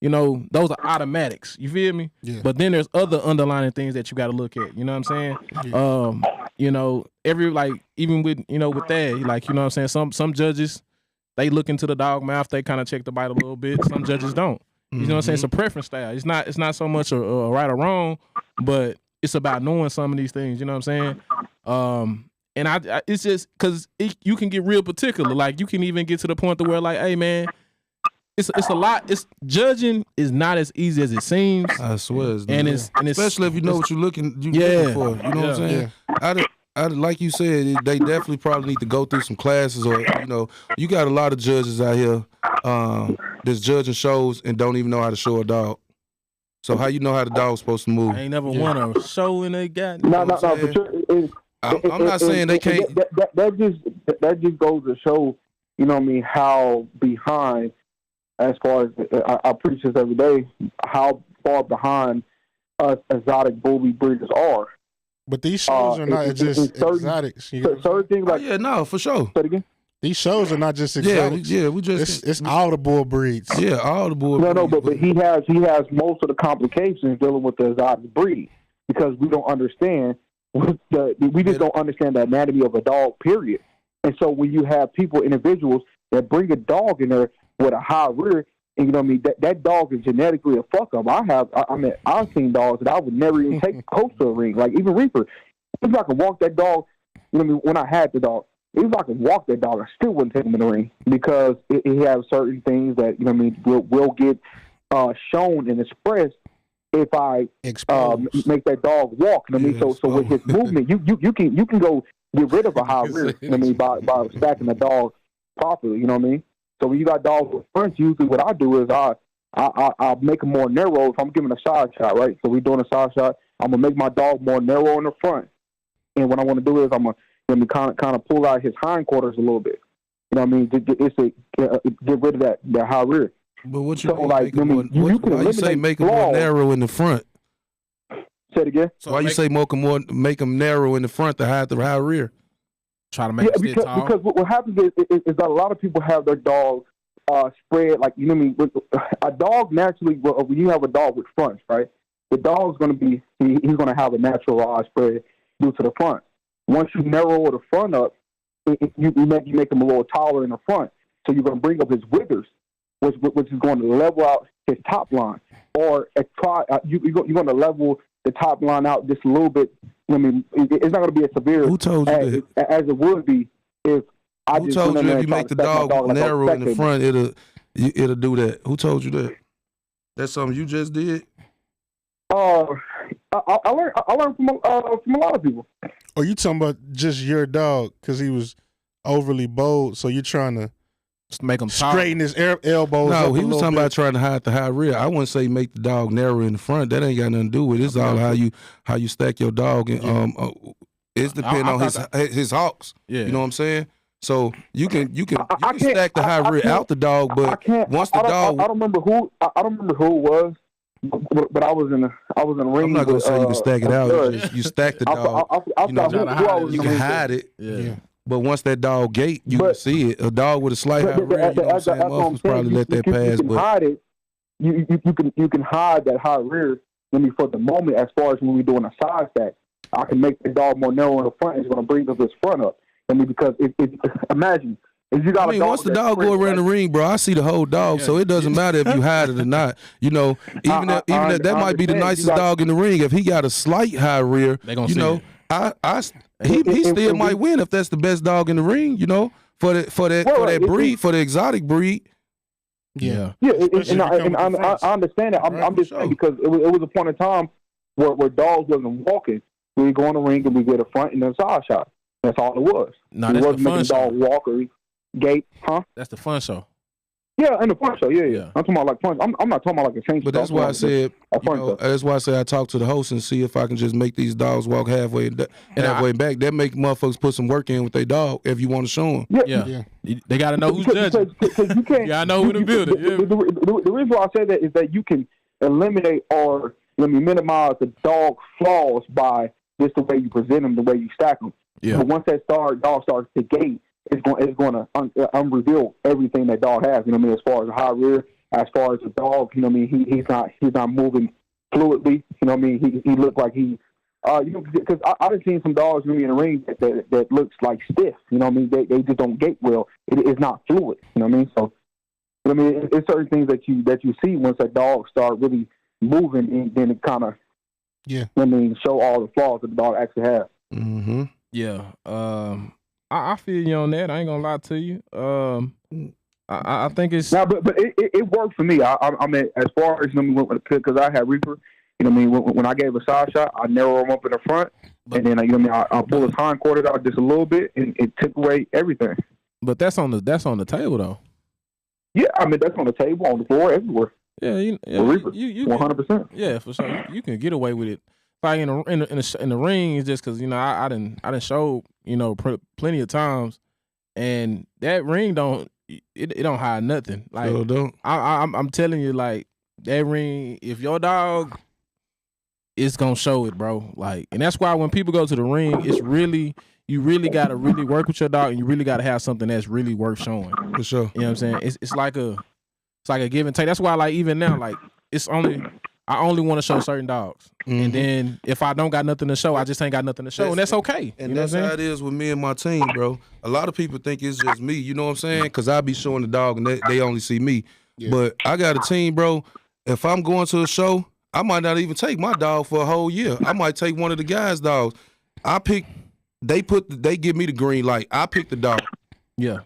Those are automatics. You feel me? Yeah. But then there's other underlying things that you got to look at. You know what I'm saying? Yeah. you know, even with, you know, with that, like, you know what I'm saying, some judges, they look into the dog mouth, they kind of check the bite a little bit. Some judges don't. You know what I'm saying? It's a preference style. It's not so much a right or wrong, but it's about knowing some of these things. You know what I'm saying? And I it's just because you can get real particular. Like, you can even get to the point to where, like, hey man, it's a lot. It's judging is not as easy as it seems. I swear, and it's especially if you know what you're looking for. You know what I'm saying? I like you said, they definitely probably need to go through some classes, or you know, you got a lot of judges out here that's judging shows and don't even know how to show a dog. So how you know how the dog's supposed to move? I ain't never won a show in a goddamn. No, for sure. I'm not saying they can't. That just goes to show, you know what I mean, how behind, as far as I preach this every day, how far behind us exotic bully breeders are. But these shows are not just exotics. Certain things like for sure. Say it again. These shows are not just exotics. We just it's all the bull breeds. Yeah, all the bull breeds. No, but he has most of the complications dealing with the exotic breed, because we don't understand we just don't understand the anatomy of a dog, period. And so when you have individuals that bring a dog in there with a high rear, and you know what I mean, that dog is genetically a fuck up. I've seen dogs that I would never even take close to a ring, like even Reaper. If I could walk that dog, you know what I mean, when I had the dog, if I could walk that dog, I still wouldn't take him in the ring, because he has certain things that, you know what I mean, will get shown and expressed if I make that dog walk. You know what I mean? So with his movement, you can go get rid of a high rear, you know what I mean, by stacking the dog properly, you know what I mean? So when you got dogs with fronts, usually what I do is I make them more narrow. If I'm giving a side shot, right? So we're doing a side shot, I'm gonna make my dog more narrow in the front. And what I want to do is I'm gonna kind of pull out his hindquarters a little bit. You know what I mean? Get rid of that high rear. But what you so mean, like, I mean, you can why you say make them more narrow in the front? Say it again. So why you say make them narrow in the front to hide the high rear? Try to make it sit tall. Because what happens is that a lot of people have their dogs spread, like, you know what I mean? A dog naturally, when you have a dog with fronts, right? The dog's going to be, he's going to have a natural spread due to the front. Once you narrow the front up, you make him a little taller in the front. So you're going to bring up his withers, which is going to level out his top line. Or you're going to level the top line out just a little bit. I mean, it's not going to be as severe as it would be if I Who told you if you make the dog narrow in the front, it'll do that? Who told you that? That's something you just did? I learned from a lot of people. Or you talking about just your dog because he was overly bold, so you're trying to just make him straighten his elbows? No, he was talking about trying to hide the high rear. I wouldn't say make the dog narrow in the front. That ain't got nothing to do with it. It's all how you stack your dog, and it's depending on his hawks. Yeah. You know what I'm saying? So you can stack the high rear out the dog, but once the dog, I don't remember who it was, but I was in a ring. I'm not gonna say you can stack it out. You stack the dog. You can hide it. Yeah. But once that dog gate, you can see it. A dog with a slight high rear, you know what I'm saying? Motherfuckers probably let that pass. You can hide it. You can hide that high rear. For the moment, as far as when we're doing a side stack, I can make the dog more narrow in the front. It's going to bring up his front up. Because imagine if you got a dog. Once the dog go around the ring, bro, I see the whole dog, so it doesn't matter if you hide it or not. You know, even if that might be the nicest dog in the ring. If he got a slight high rear, you know, he still might win if that's the best dog in the ring. You know, for that breed, for the exotic breed. Yeah, and I understand that. I'm just saying because it was a point in time where dogs wasn't walking. We go in the ring and we get a front and then a side shot. That's all it was. No, that's the fun show. Dog walk or gate, huh? That's the fun show. Yeah, and the fun show. Yeah. I'm talking about like fun. I'm not talking about like a change. But that's why I said. That's why I say I talk to the host and see if I can just make these dogs walk halfway back. That make motherfuckers put some work in with their dog if you want to show them. Yeah. They got to know who's judging. Because you can't. Yeah, I know who to build it. Yeah. The reason why I say that is that you can eliminate or minimize the dog flaws by just the way you present them, the way you stack them. Yeah. But once that dog starts to gate, it's going to unreveal everything that dog has. You know what I mean? As far as a high rear, as far as the dog, you know what I mean? He's not moving fluidly. You know what I mean? He looked like he You know, because I've seen some dogs really in the ring that looks like stiff. You know what I mean? They just don't gait well. It's not fluid. You know what I mean? So, I mean, it's certain things that you see once a dog start really moving, and then it kind of, I mean, show all the flaws that the dog actually has. Mm-hmm. Yeah. I feel you on that. I ain't gonna lie to you. I think it's but it worked for me. I mean, as far as we went with the pick, because I had Reaper. You know what I mean? When I gave a side shot, I narrow him up in the front, and then you know what I mean? I pull his hind quarters out just a little bit, and it took away everything. But that's on the table though. Yeah, I mean that's on the table, on the floor, everywhere. Yeah, you 100%. Yeah, for sure. You can get away with it. Like in the ring, it's just because you know I didn't show you know plenty of times, and that ring don't hide nothing. Like I'm telling you, like that ring, if your dog, it's gonna show it, bro. Like, and that's why when people go to the ring, it's really you really gotta really work with your dog, and you really gotta have something that's really worth showing. For sure. You know what I'm saying? It's like a give and take. That's why, like, even now, like, I only want to show certain dogs. Mm-hmm. And then if I don't got nothing to show, I just ain't got nothing to show. And that's okay. And that's how it is with me and my team, bro. A lot of people think it's just me, you know what I'm saying? Because I be showing the dog and they only see me. Yeah. But I got a team, bro. If I'm going to a show, I might not even take my dog for a whole year. I might take one of the guys' dogs. They give me the green light. I pick the dog. Yeah.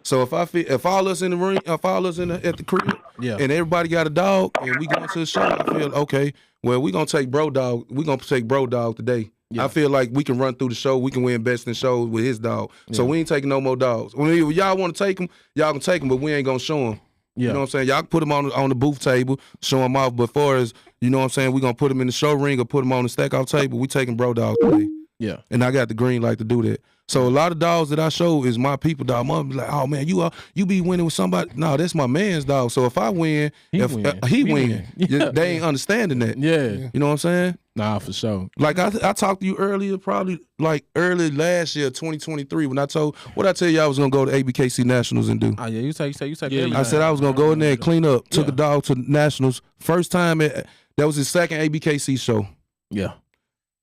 So if all us in the ring, if all us at the crib, and everybody got a dog, and we going to the show, I feel okay. Well, we gonna take bro dog. We gonna take bro dog today. Yeah. I feel like we can run through the show. We can win best in shows with his dog. So we ain't taking no more dogs. When y'all want to take them, y'all can take them, but we ain't gonna show them. Yeah. You know what I'm saying? Y'all can put them on the booth table, show them off. But far as you know what I'm saying, we gonna put them in the show ring or put them on the stack out table. We taking bro dog today. Yeah. And I got the green light to do that. So a lot of dogs that I show is my people dog. Mom be like, oh man, you be winning with somebody. No, that's my man's dog. So if I win, he win. Yeah. They ain't understanding that. Yeah. You know what I'm saying? Nah, for sure. Like I talked to you earlier, probably like early last year, 2023, when I tell you I was gonna go to ABKC Nationals and do. Oh yeah, you say I said I was gonna go in there and clean up. Took a dog to Nationals. First time that was his second ABKC show. Yeah.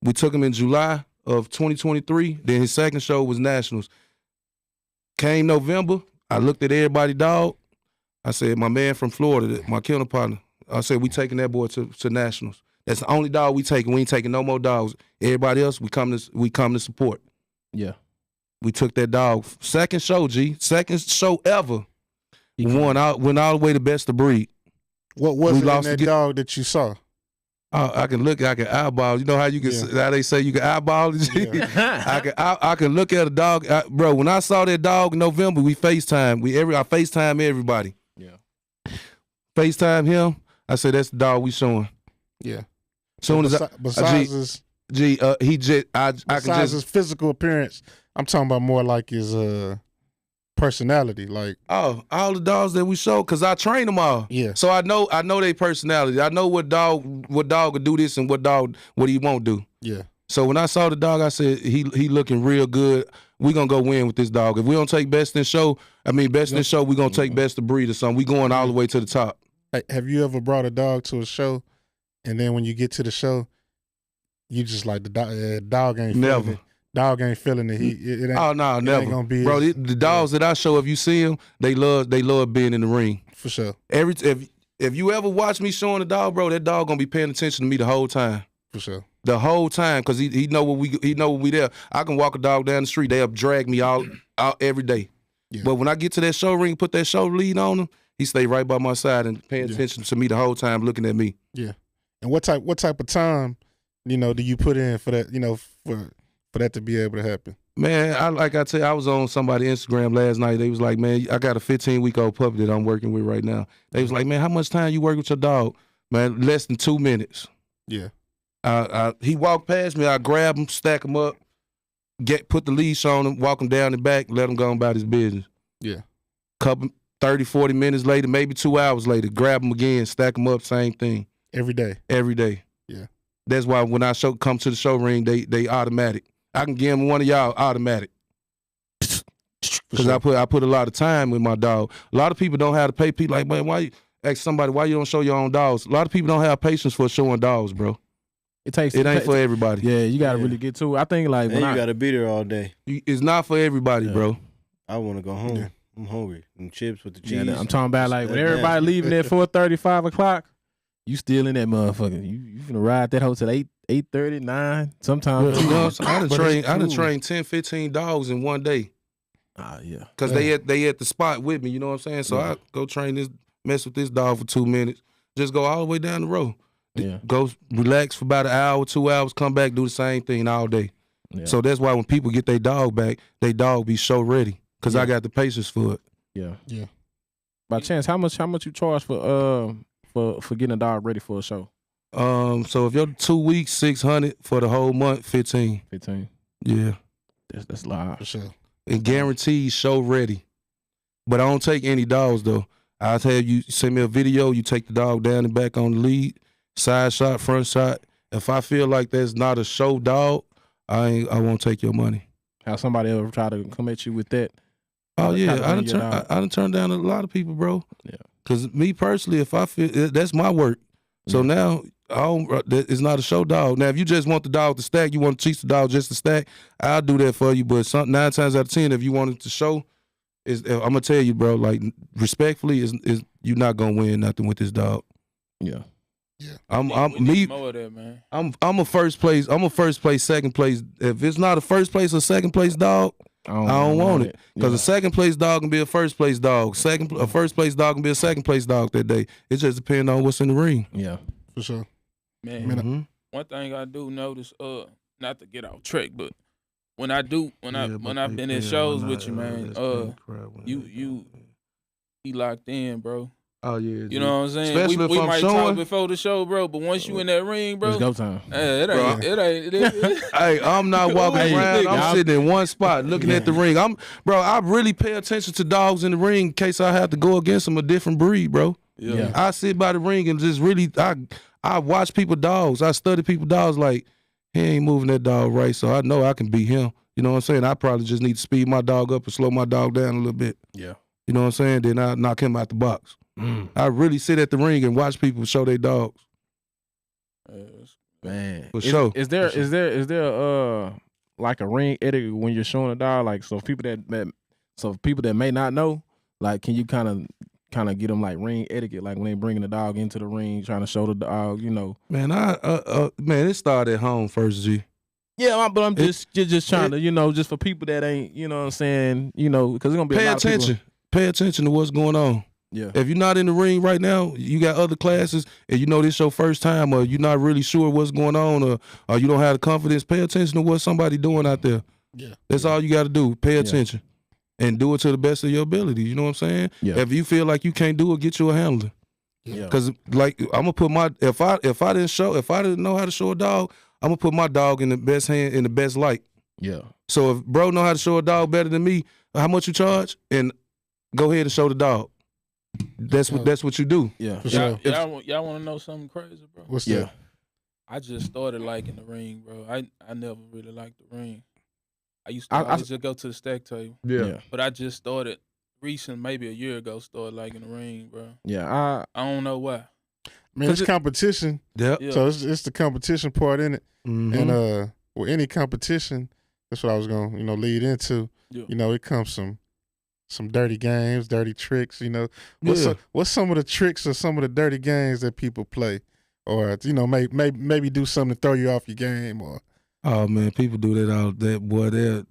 We took him in July of 2023. Then his second show was Nationals. Came November, I looked at everybody's dog. I said, my man from Florida, my kennel partner, I said, we taking that boy to Nationals. That's the only dog we taking. We ain't taking no more dogs. Everybody else, we come to support. Yeah. We took that dog. Second show, G. Second show ever. Went all the way to best of breed. What was it in that dog that you saw? I can eyeball. You know how how they say you can eyeball it? Yeah. I can look at a dog, bro. When I saw that dog in November, we FaceTime. I FaceTime everybody. Yeah. FaceTime him. I said that's the dog we showing. Yeah. Soon as besides his physical appearance, I'm talking about more like his personality, like all the dogs that we show, because I train them all. Yeah. So I know their personality. I know what dog will do this and what he won't do. Yeah. So when I saw the dog, I said he looking real good. We gonna go win with this dog. If we don't take best in show, we gonna take best of breed or something. We going all the way to the top. Hey, have you ever brought a dog to a show, and then when you get to the show, you just like the dog ain't feeling it? Dog ain't feeling it. It ain't, never. Ain't gonna be bro, the dogs that I show, if you see them, they love being in the ring. For sure. If you ever watch me showing a dog, bro, that dog gonna be paying attention to me the whole time. For sure. The whole time, because he know when we there. I can walk a dog down the street, they'll drag me out every day. Yeah. But when I get to that show ring, put that show lead on him, he stay right by my side and paying attention to me the whole time, looking at me. Yeah. And what type of time, do you put in for that, for that to be able to happen? Man, I was on somebody's Instagram last night. They was like, man, I got a 15-week-old puppy that I'm working with right now. They was like, man, how much time you work with your dog? Man, less than 2 minutes. Yeah. He walked past me. I grab him, stack him up, put the leash on him, walk him down the back, let him go about his business. Yeah. Couple 30, 40 minutes later, maybe 2 hours later, grab him again, stack him up, same thing. Every day. Every day. Yeah. That's why when I come to the show ring, they automatic. I can give him one of y'all automatic. Because I put a lot of time with my dog. A lot of people don't have to pay people like, man, ask somebody why you don't show your own dogs. A lot of people don't have patience for showing dogs, bro. It ain't for everybody. Yeah, you gotta really get to it. I think like And you gotta be there all day. It's not for everybody, bro. I want to go home. Yeah. I'm hungry. And chips with the cheese. I'm talking about like when everybody leaving at 4:30, 5 o'clock, you still in that motherfucker. You finna ride that hotel 8:30, 9, sometimes. I done trained 10, 15 dogs in one day. Yeah. Cause they at the spot with me, you know what I'm saying? So I go train this, mess with this dog for 2 minutes, just go all the way down the road. Yeah. Go relax for about an hour, 2 hours, come back, do the same thing all day. Yeah. So that's why when people get their dog back, they dog be show ready. Cause I got the patience for it. Yeah. Yeah. By chance, how much you charge for getting a dog ready for a show? So if you're 2 weeks, $600 for the whole month, 15. 15. Yeah. That's live. For sure. And guaranteed show ready. But I don't take any dogs though. I'll tell you, send me a video, you take the dog down and back on the lead, side shot, front shot. If I feel like that's not a show dog, I won't take your money. Have somebody ever try to come at you with that? Oh yeah, I done turned down a lot of people, bro. Yeah. Cause me personally, if I feel that's my work, so now it's not a show dog. Now if you just want the dog to stack, you want to teach the dog just to stack, I'll do that for you. But 9 times out of 10, if you want it to show, I'm gonna tell you, bro. Like respectfully, is you're not gonna win nothing with this dog. Yeah. Yeah. I'm more of that, man. I'm a first place, second place. If it's not a first place or second place dog, I don't want it. Because a second place dog can be a first place dog. A first place dog can be a second place dog that day. It just depends on what's in the ring. Yeah. For sure. Man, one thing I do notice, not to get off track, but when I've been in shows with you, man, you be locked in, bro. Oh yeah, you know what I'm saying. Especially we if I'm might showing talk before the show, bro. But once you in that ring, bro, it's go time. It ain't. Hey, I'm not walking around. I'm sitting in one spot looking at the ring. I really pay attention to dogs in the ring in case I have to go against them a different breed, bro. Yeah. I sit by the ring and just really I watch people dogs. I study people dogs like he ain't moving that dog right, so I know I can beat him. You know what I'm saying? I probably just need to speed my dog up and slow my dog down a little bit. Yeah. You know what I'm saying? Then I knock him out the box. I really sit at the ring and watch people show their dogs. Man, for sure. Is there like a ring etiquette when you're showing a dog? Like so people that may not know, like can you kind of get them like ring etiquette, like when they bringing the dog into the ring, trying to show the dog, you know? Man, it started at home first, G. Yeah, but I'm just trying to, you know, just for people that ain't, you know what I'm saying, you know, because it's gonna be a lot of people. Pay attention to what's going on. Yeah. If you're not in the ring right now, you got other classes, and you know this your first time, or you're not really sure what's going on, or you don't have the confidence. Pay attention to what somebody doing out there. Yeah. That's all you got to do. Pay attention, and do it to the best of your ability. You know what I'm saying? Yeah. If you feel like you can't do it, get you a handler. Yeah. Because like I'm gonna put my if I didn't know how to show a dog, I'm gonna put my dog in the best hand, in the best light. Yeah. So if bro know how to show a dog better than me, how much you charge, and go ahead and show the dog. That's what you do. Yeah. Y'all want to know something crazy, bro? What's that? I just started liking the ring, bro. I never really liked the ring. I used to always just go to the stack table. Yeah. But I just started maybe a year ago, started liking the ring, bro. Yeah. I don't know why. Man, it's competition. Yeah. So it's the competition part in it. Mm-hmm. And with any competition, that's what I was gonna, lead into. Yeah. It comes some dirty games, dirty tricks, What's some of the tricks or some of the dirty games that people play? Or, maybe do something to throw you off your game or... Oh, man, people do that all day, boy.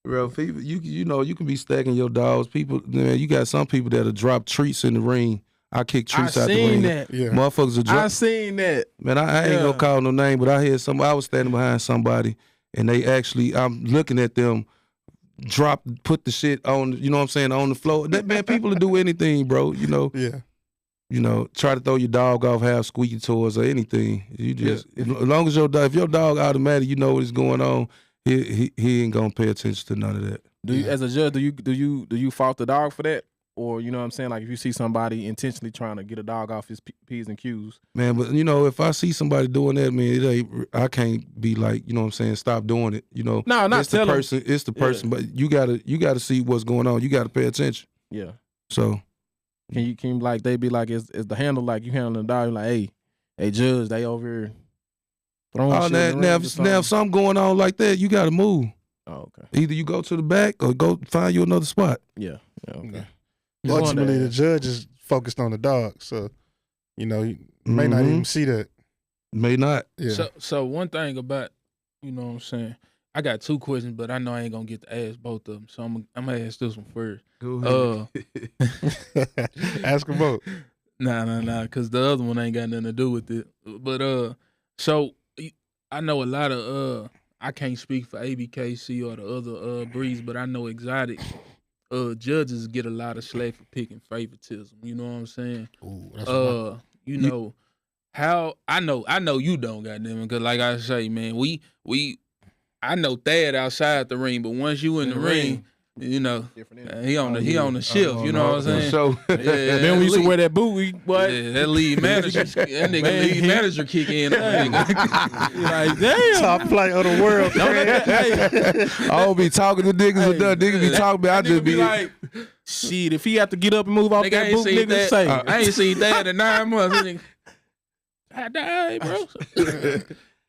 Bro, people, you can be stacking your dogs. People, man, you got some people that'll drop treats in the ring. I kick treats out the ring. That. Yeah. Motherfuckers will drop. I seen that. Man, I ain't gonna call no name, but I was standing behind somebody, and they actually, I'm looking at them, put the shit on, on the floor. Man, people will do anything, bro, Yeah. Try to throw your dog off, have squeaky toys or anything. You just, as long as if your dog automatic, you know what's going on, he ain't gonna pay attention to none of that. As a judge, do you fault the dog for that? Or, you know what I'm saying? Like, if you see somebody intentionally trying to get a dog off his P's and Q's. Man, but, if I see somebody doing that, man, I can't be like, stop doing it, No, not it's the person. It's the person. But you gotta see what's going on. You gotta pay attention. Yeah. So. Can you like, they be like, is the handle like you handling the dog? You're like, hey, hey judge, they over here throwing Oh, shit now, in the now, ring or if, now, if something. something going on like that, you got to move. Oh, okay. Either you go to the back or go find you another spot. Yeah. Okay. Ultimately, the judge is focused on the dog, so you know he may not even see that. May not. Yeah. So one thing about, you know what I'm saying, I got 2 questions, but I know I ain't gonna get to ask both of them, so I'm gonna ask this one first. Go ahead. Ask them both. Nah, because the other one ain't got nothing to do with it. But so I know a lot of I can't speak for ABKC or the other breeds, but I know exotic judges get a lot of slack for picking favoritism. You know what I'm saying? Ooh, that's you know how I know you don't, goddamn it, because like I say, man, I know Thad outside the ring, but once you in the ring, you know, he on the shift. You know what I'm saying? So then we used to wear that boot. That lead manager, that nigga lead manager kick in. Like damn, top flight of the world. I don't be talking to niggas or nothing. Niggas be talking, I just be like, shit. If he have to get up and move off that boot, niggas say, I ain't seen that in 9 months. I died, bro.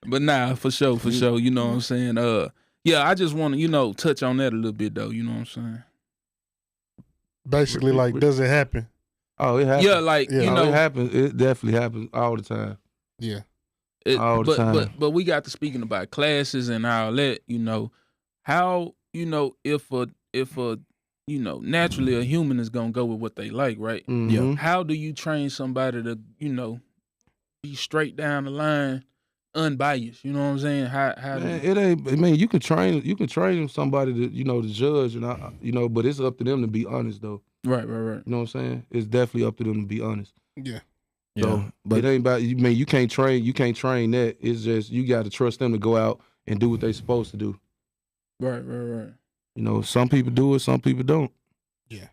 But nah, for sure. You know what I'm saying? Yeah, I just want to, you know, touch on that a little bit though. You know what I'm saying? Basically, like, does it happen? Oh, it happens. Yeah, like you know, it happens. It definitely happens all the time. Yeah, all the time. But we got to speaking about classes and all that. You know, how you know if a you know naturally a human is gonna go with what they like, right? Mm-hmm. Yeah. How do you train somebody to be straight down the line, unbiased? You know what I'm saying? How Man, it ain't. I mean, you can train somebody to to judge, and but it's up to them to be honest though. Right. You know what I'm saying? It's definitely up to them to be honest. Yeah. So, but it ain't about. I mean, you can't train that. It's just you got to trust them to go out and do what they supposed to do. Right. You know, some people do it, some people don't. Yeah,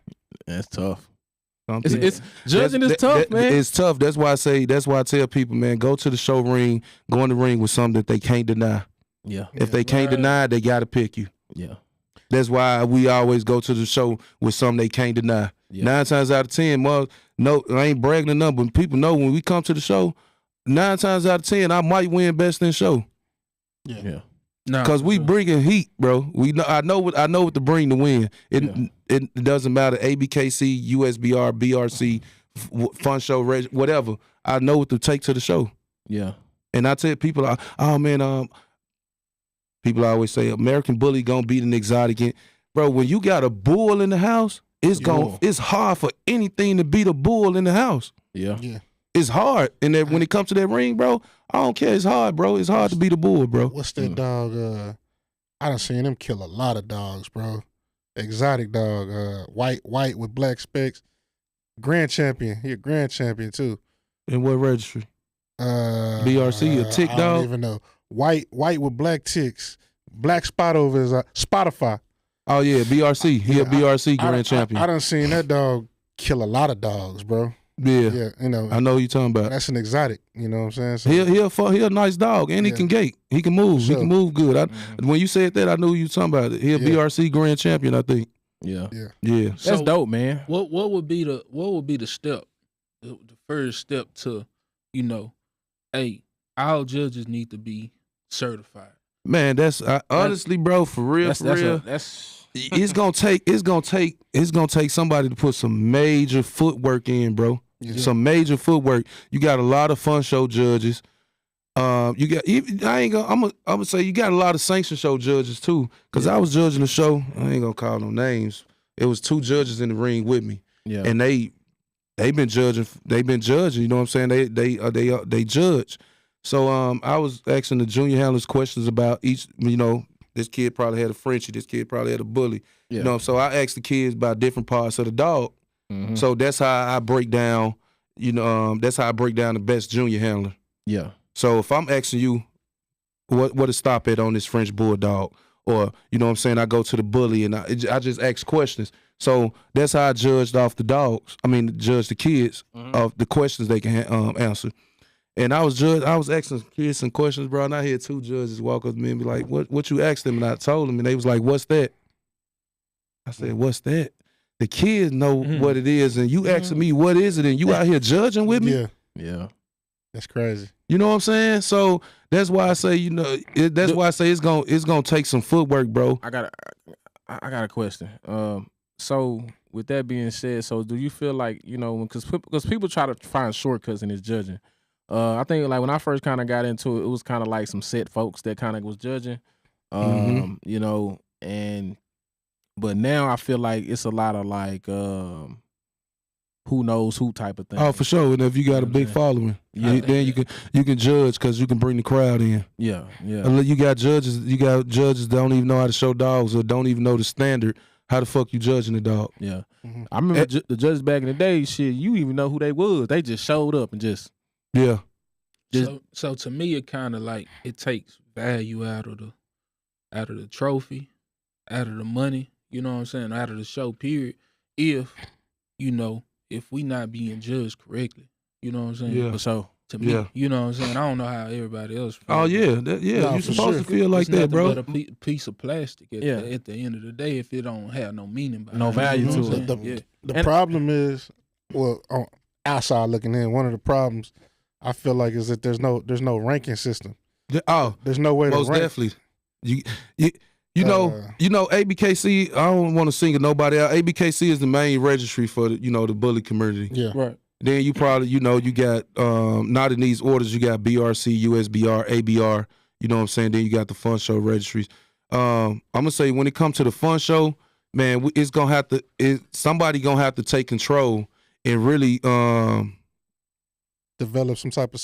that's tough. It's judging is tough, man. It's tough. That's why I tell people, man, go to the show ring, go in the ring with something that they can't deny. Yeah. If they can't deny it, they got to pick you. Yeah. That's why we always go to the show with something they can't deny. Yeah. 9 times out of 10, no, I ain't bragging or nothing, but people know when we come to the show, 9 times out of 10, I might win best in show. Yeah. Because we bringing heat, bro. I know what to bring to win. It doesn't matter. ABKC, USBR, BRC, Fun Show, whatever. I know what to take to the show. Yeah. And I tell people, people always say American Bully gonna beat an exotic. Bro, when you got a bull in the house, it's hard for anything to beat a bull in the house. Yeah. It's hard. And when it comes to that ring, bro, I don't care. It's hard, bro. It's hard to beat a bull, bro. What's that dog? I done seen him kill a lot of dogs, bro. Exotic dog, white with black specks. Grand champion. He a grand champion too. In what registry? BRC, a tick dog? I don't even know. White with black ticks. Black spot over his Spotify. Oh yeah, BRC. He a BRC grand champion. I done seen that dog kill a lot of dogs, bro. Yeah, you know. I know what you're talking about. That's an exotic, you know what I'm saying? So, he a nice dog, and he can gate. He can move. Sure. He can move good. When you said that, I knew you were talking about it. He a BRC grand champion, I think. Yeah. So that's dope, man. What would be the step, the first step to, hey, our judges need to be certified. Man, that's honestly, bro, for real. It's gonna take somebody to put some major footwork in, bro. Yeah. Some major footwork. You got a lot of fun show judges. I'm gonna say you got a lot of sanction show judges too. Cause I was judging the show. I ain't gonna call no names. It was 2 judges in the ring with me. Yeah. And they've been judging. You know what I'm saying? They judge. So I was asking the junior handlers questions about each. This kid probably had a Frenchie. This kid probably had a bully. Yeah. So I asked the kids about different parts of the dog. Mm-hmm. So that's how I break down. That's how I break down the best junior handler. Yeah. So if I'm asking you, what to stop at on this French bulldog, or you know what I'm saying, I go to the bully and I just ask questions. So that's how I judged off the dogs. I mean, judge the kids of the questions they can answer. And I was asking kids some questions, bro, and I had 2 judges walk up to me and be like, what you asked them? And I told them, and they was like, what's that? I said, what's that? The kids know what it is, and you asking me what is it, and you out here judging with me? Yeah. That's crazy. You know what I'm saying? So that's why I say, why I say it's gonna take some footwork, bro. I got a question. So with that being said, so do you feel like, because people try to find shortcuts in this judging. I think like when I first kind of got into it, it was kind of like some set folks that kind of was judging, but now I feel like it's a lot of like who knows who type of thing. Oh, for sure. And if you got a big following, then you can judge because you can bring the crowd in. Yeah. You got judges that don't even know how to show dogs or don't even know the standard. How the fuck you judging the dog? Yeah. Mm-hmm. I remember the judges back in the day, shit, you even know who they was. They just showed up and just. Yeah. So to me, it kind of like it takes value out of the trophy, out of the money, you know what I'm saying, out of the show, period. If we not being judged correctly, you know what I'm saying? Yeah. So to me, you know what I'm saying? I don't know how everybody else feels. Oh, yeah. You're supposed to feel like that, bro. It's nothing but a piece of plastic at the end of the day if it don't have no meaning behind no value to it. The problem is, on outside looking in, one of the problems I feel like is that there's no ranking system. There's no way to rank. Most definitely. You know, ABKC, I don't want to single nobody out. ABKC is the main registry for the bully community. Yeah. Right. Then you probably, you got, not in these orders, you got BRC, USBR, ABR, you know what I'm saying? Then you got the fun show registries. I'm going to say when it comes to the fun show, man, it's going to have to, somebody going to have to take control and really develop some type of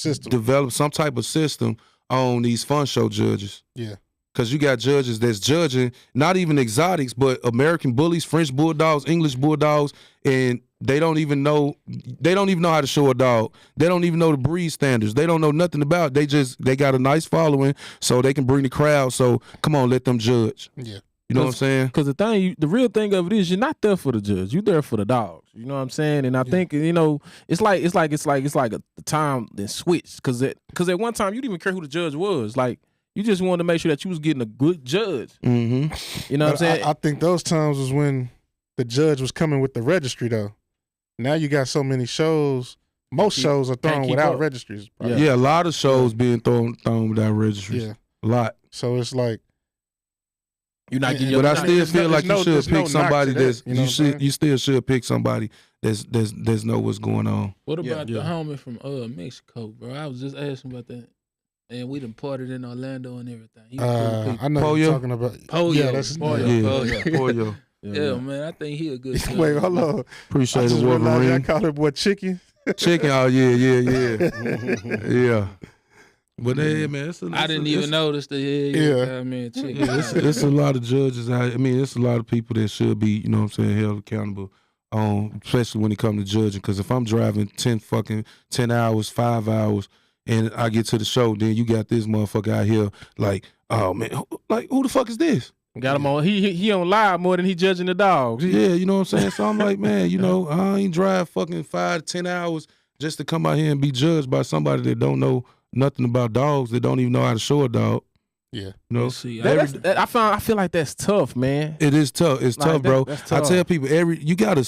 system on these fun show judges. Yeah. Because you got judges that's judging not even exotics, but American bullies, French bulldogs, English bulldogs, and they don't even know how to show a dog. They don't even know the breed standards. They don't know nothing about it. They got a nice following, so they can bring the crowd. So come on, let them judge. Yeah. You know what I'm saying? Because the real thing of it is you're not there for the judge. You're there for the dogs. You know what I'm saying? And I think it's like a time then switched. Because at one time you didn't even care who the judge was. Like you just wanted to make sure that you was getting a good judge. Mm-hmm. You know what I'm saying? I think those times was when the judge was coming with the registry though. Now you got so many shows. Most shows are thrown without registries. Yeah, a lot of shows being thrown without registries. Yeah, a lot. So it's like. You're not getting but I still feel like you should pick somebody that's you still should pick somebody that's know what's going on. What about the homie from Mexico, bro? I was just asking about that. And we done partied in Orlando and everything. I know what you're talking about. Pollo. Yeah, that's Pollo. Yeah, man, I think he a good guy. Wait, hold on. Appreciate it, Wolverine. I called him what, Chicken? Chicken, oh yeah. Yeah. But man, I didn't even notice the I mean, chicken. Yeah, it's a lot of judges. It's a lot of people that should be, you know what I'm saying, held accountable. Especially when it comes to judging. Because if I'm driving 10 hours, 5 hours, and I get to the show, then you got this motherfucker out here like, oh man, like who the fuck is this? Got him on. He on live more than he judging the dogs. Yeah, you know what I'm saying. So I'm like, man, I ain't drive fucking 5 to 10 hours just to come out here and be judged by somebody that don't know nothing about dogs, that don't even know how to show a dog. Yeah, I feel like that's tough, man. It is tough. It's tough, bro. Tough. I tell people you gotta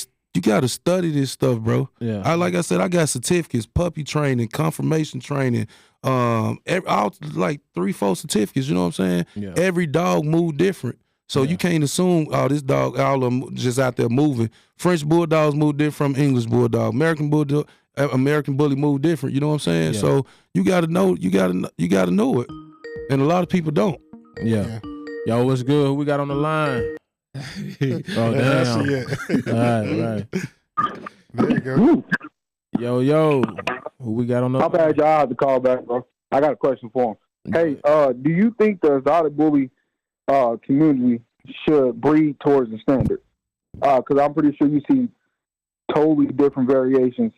study this stuff, bro. Yeah. Like I said, I got certificates, puppy training, confirmation training, like 3-4 certificates. You know what I'm saying? Yeah. Every dog move different, so you can't assume this dog all of them just out there moving. French bulldogs move different from English bulldog. American bully move different. You know what I'm saying? Yeah. So you gotta know. You gotta know it, and a lot of people don't. Yeah. Yo, what's good? Who we got on the line? Oh damn! Right. There you go. Yo, who we got on the? How bad y'all have to call back, bro? I got a question for him. Hey, do you think the exotic bully community should breed towards the standard? Because I'm pretty sure you see totally different variations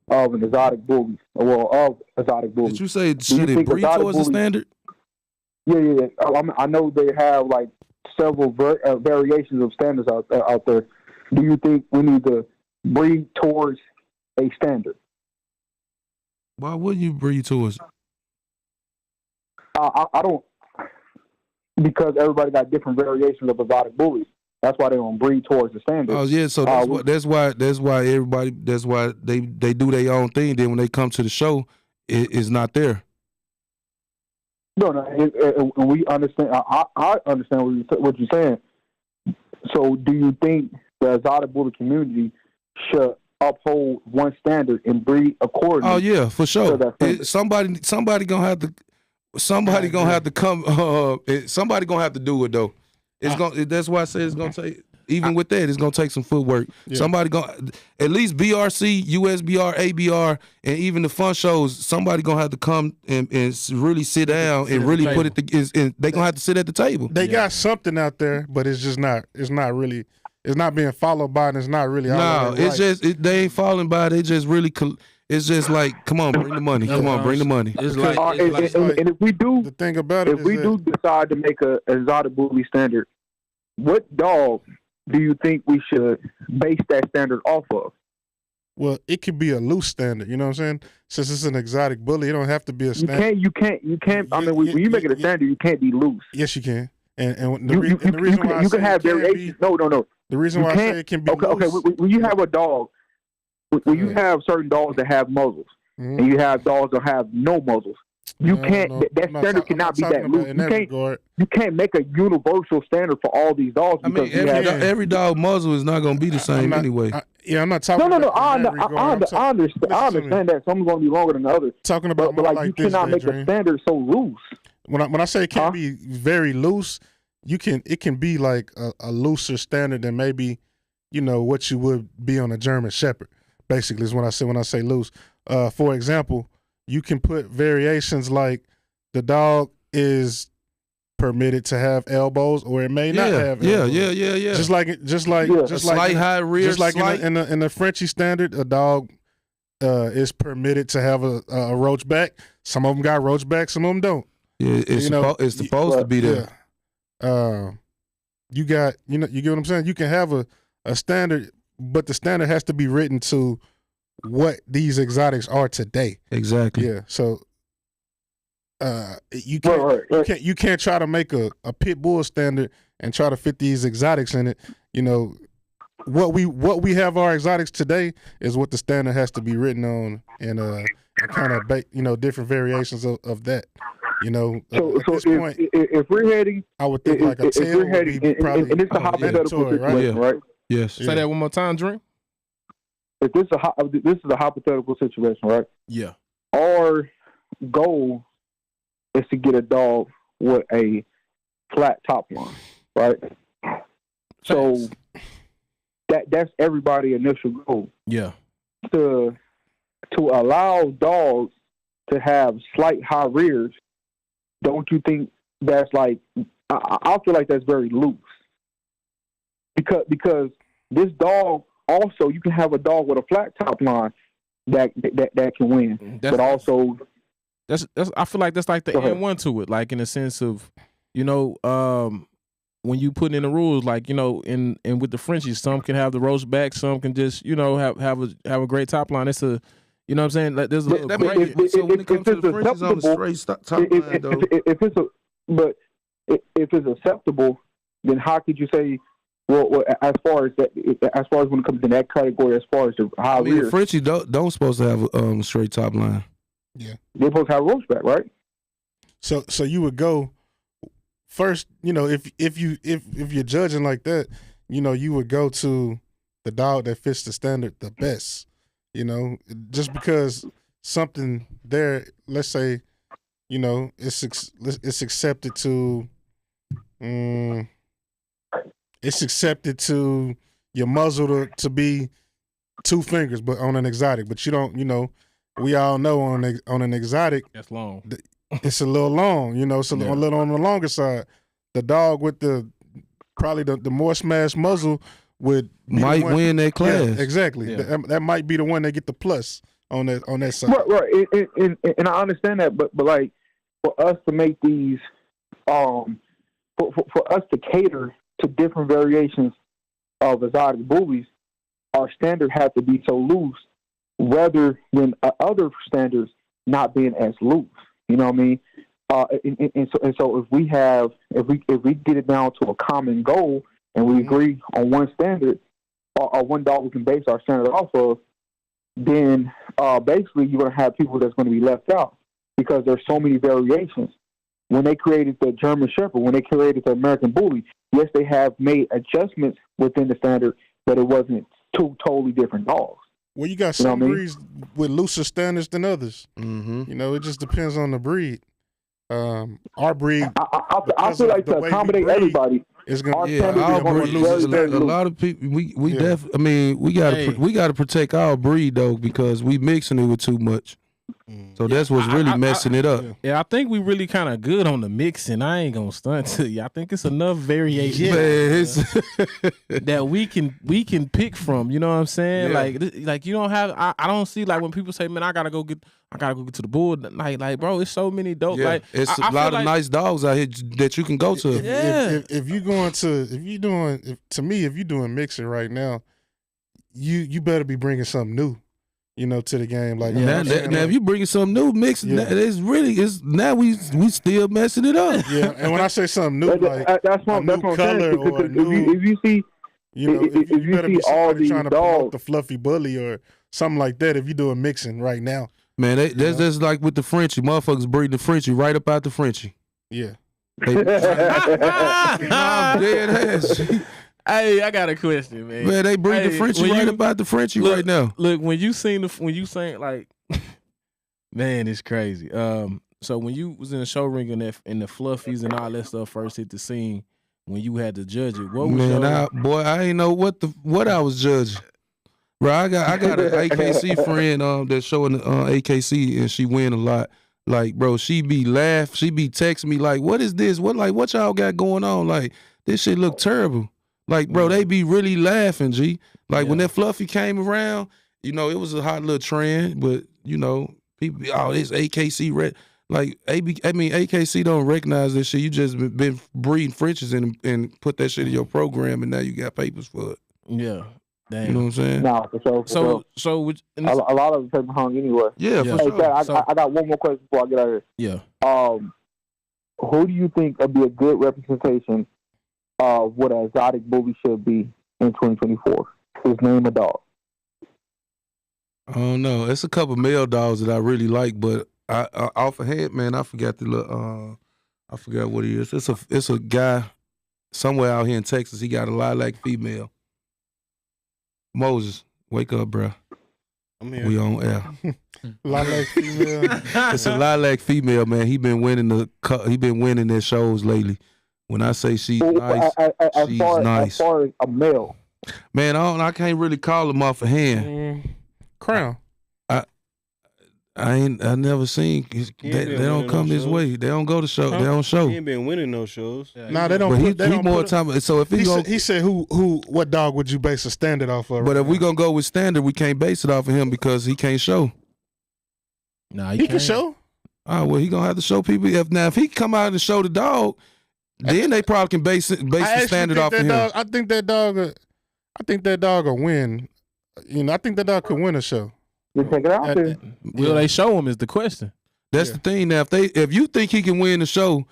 of an exotic bully. Of exotic bullies. Did you say should it breed towards the standard? Yeah. I know they have like several variations of standards out there. Do you think we need to breed towards a standard? Why wouldn't you breed towards? I don't, because everybody got different variations of exotic bullies. That's why they don't breed towards the standard. Oh yeah, so that's why they do their own thing. Then when they come to the show, is not there. No, and we understand. I understand what you're saying. So, do you think the exotic bully community should uphold one standard and breed accordingly? Oh yeah, for sure. Somebody gonna have to. Somebody gonna have to come. Somebody gonna have to do it though. That's why I say it's gonna take. Even with that, it's gonna take some footwork. Yeah. Somebody gonna at least BRC, USBR, ABR, and even the fun shows. Somebody gonna have to come and really sit down and really put it. They gonna have to sit at the table. They got something out there, but it's just not. It's not really. It's not being followed by, and it's not really. No, it's just they ain't falling by. They just really. It's just like, come on, bring the money. Come on, bring the money. And if we do, the thing about it, if we do decide to make a exotic bully standard, what dog do you think we should base that standard off of? Well, it could be a loose standard. You know what I'm saying? Since it's an exotic bully, it don't have to be a standard. You can't. I mean, when you make it a standard, you can't be loose. Yes, you can. And the reason why you can have variations. No. The reason why I say it can be loose. Okay. When you have a dog, when you have certain dogs that have muzzles, and you have dogs that have no muzzles, that standard cannot be that loose. You can't make a universal standard for all these dogs. I mean, every dog muzzle is not going to be the same anyway. I'm not talking. No. I understand that some are going to be longer than the others. Talking about, but like you cannot make a standard so loose. When I say it can't be very loose, it can be like a looser standard than maybe, what you would be on a German Shepherd. Basically, is when I say loose. For example, you can put variations like the dog is permitted to have elbows, or it may not have elbows. Yeah. Just like slight high rear, just like in the Frenchie standard, a dog is permitted to have a roach back. Some of them got roach back, some of them don't. Yeah, it's supposed to be there. Yeah. You get what I'm saying? You can have a standard, but the standard has to be written to what these exotics are today. Exactly. Yeah. So you can't try to make a pit bull standard and try to fit these exotics in it. What we have our exotics today is what the standard has to be written on, and kind of different variations of that. So if we're heading, I would think like a tail would be probably and it's a hypothetical situation, right? Yes. Say that one more time, Dream. If this is a hypothetical situation, right? Yeah. Our goal is to get a dog with a flat top line, right? So that's everybody's initial goal. Yeah. To allow dogs to have slight high rears, don't you think that's like? I feel like that's very loose. Because this dog also, you can have a dog with a flat top line that can win, but also that's I feel like that's like the N1 to it, like in the sense of when you put in the rules, like in with the Frenchies, some can have the roast back, some can just have a great top line. It's a what I'm saying? Like there's a little so when it comes to the Frenchies on the straight top line, though. If it's acceptable, then how could you say? Well, as far as when it comes to that category, as far as the high rear, Frenchies don't supposed to have a straight top line. Yeah, they're supposed to have a roast back, right? So you would go first. If you're judging like that, you would go to the dog that fits the standard the best. Just because something there, let's say, it's accepted to. It's accepted to your muzzle to be 2 fingers, but on an exotic. But you don't, we all know on an exotic, that's long. It's a little long, it's a little on the longer side. The dog with probably the more smashed muzzle might win that class. Yeah, exactly. Yeah. That might be the one that get the plus on that side. Right. And I understand that, but like for us to make these, for us to cater to different variations of exotic bullies, our standard has to be so loose, rather than other standards not being as loose. You know what I mean? And so if we get it down to a common goal and we agree on one standard or one dog we can base our standard off of, then basically you're going to have people that's going to be left out because there's so many variations. When they created the German Shepherd, when they created the American Bully, yes, they have made adjustments within the standard, but it wasn't two totally different dogs. Well, you got some breeds with looser standards than others. Mm-hmm. You know, it just depends on the breed. Our breed, I feel like to accommodate everybody, it's gonna our breed. A lot of people, we definitely. I mean, we gotta protect our breed though because we mixing it with too much. So that's what's really messing it up. Yeah, I think we really kind of good on the mixing. I ain't gonna stunt to you. I think it's enough variation that we can pick from. You know what I'm saying? Yeah. Like you don't have. I don't see like when people say, "Man, I gotta go get to the bull." Like, bro, it's so many dope. Yeah. Like, it's a lot of nice dogs out here that you can go to. Yeah. If you're doing mixing right now, you better be bringing something new. You know, to the game. Like now if you bring something new, mixing, it's now we still messing it up. Yeah, and when I say something new, like that's what I'm color saying. or new, if you see, you know, if you better see be all these trying to dogs, promote the fluffy bully or something like that. If you're doing mixing right now, man, that's just like with the Frenchie. Motherfuckers breeding the Frenchie right up out the Frenchie. Yeah. I'm dead ass. Hey, I got a question, man. Man, they breed the Frenchie right about the Frenchie right now. Look, when you saying like, man, it's crazy. So when you was in the show ring and the fluffies and all that stuff first hit the scene, when you had to judge it, what was I ain't know what I was judging. Bro, I got an AKC friend that's showing AKC and she win a lot. Like, bro, she be texting me like, what is this? What y'all got going on? Like, this shit look terrible. Like, bro, they be really laughing, G. Like, when that Fluffy came around, you know, it was a hot little trend, but, you know, people be, this AKC red. Like, AKC don't recognize this shit. You just been breeding Frenchies and put that shit in your program, and now you got papers for it. Yeah. Damn. You know what I'm saying? Nah, for sure. So a lot of the paper hung anyway. Yeah, for sure. Chad, I got one more question before I get out of here. Yeah. Who do you think would be a good representation of what an exotic bully should be in 2024? His name a dog. I don't know. It's a couple male dogs that I really like, but I off of head, man, I forgot the little. I forgot what he is. It's a guy somewhere out here in Texas. He got a lilac female. Moses, wake up, bro. I'm here. We on air. Lilac female. It's a lilac female, man. He been winning their shows lately. When I say she's nice, she's nice. As far as a male, man, I can't really call him off a hand. Crown. I never seen. They don't come this way. They don't go to show. They don't show. He ain't been winning no shows. Nah, they don't. But he more time. So if he said, what dog would you base a standard off of? But if we gonna go with standard, we can't base it off of him because he can't show. Nah, he can show. Oh well, he gonna have to show people. If he come out and show the dog, then they probably can base the standard off of him. I think that dog will win. You know, I think that dog could win a show. You take it out there. Will they show him is the question. That's the thing. Now, if you think he can win the show,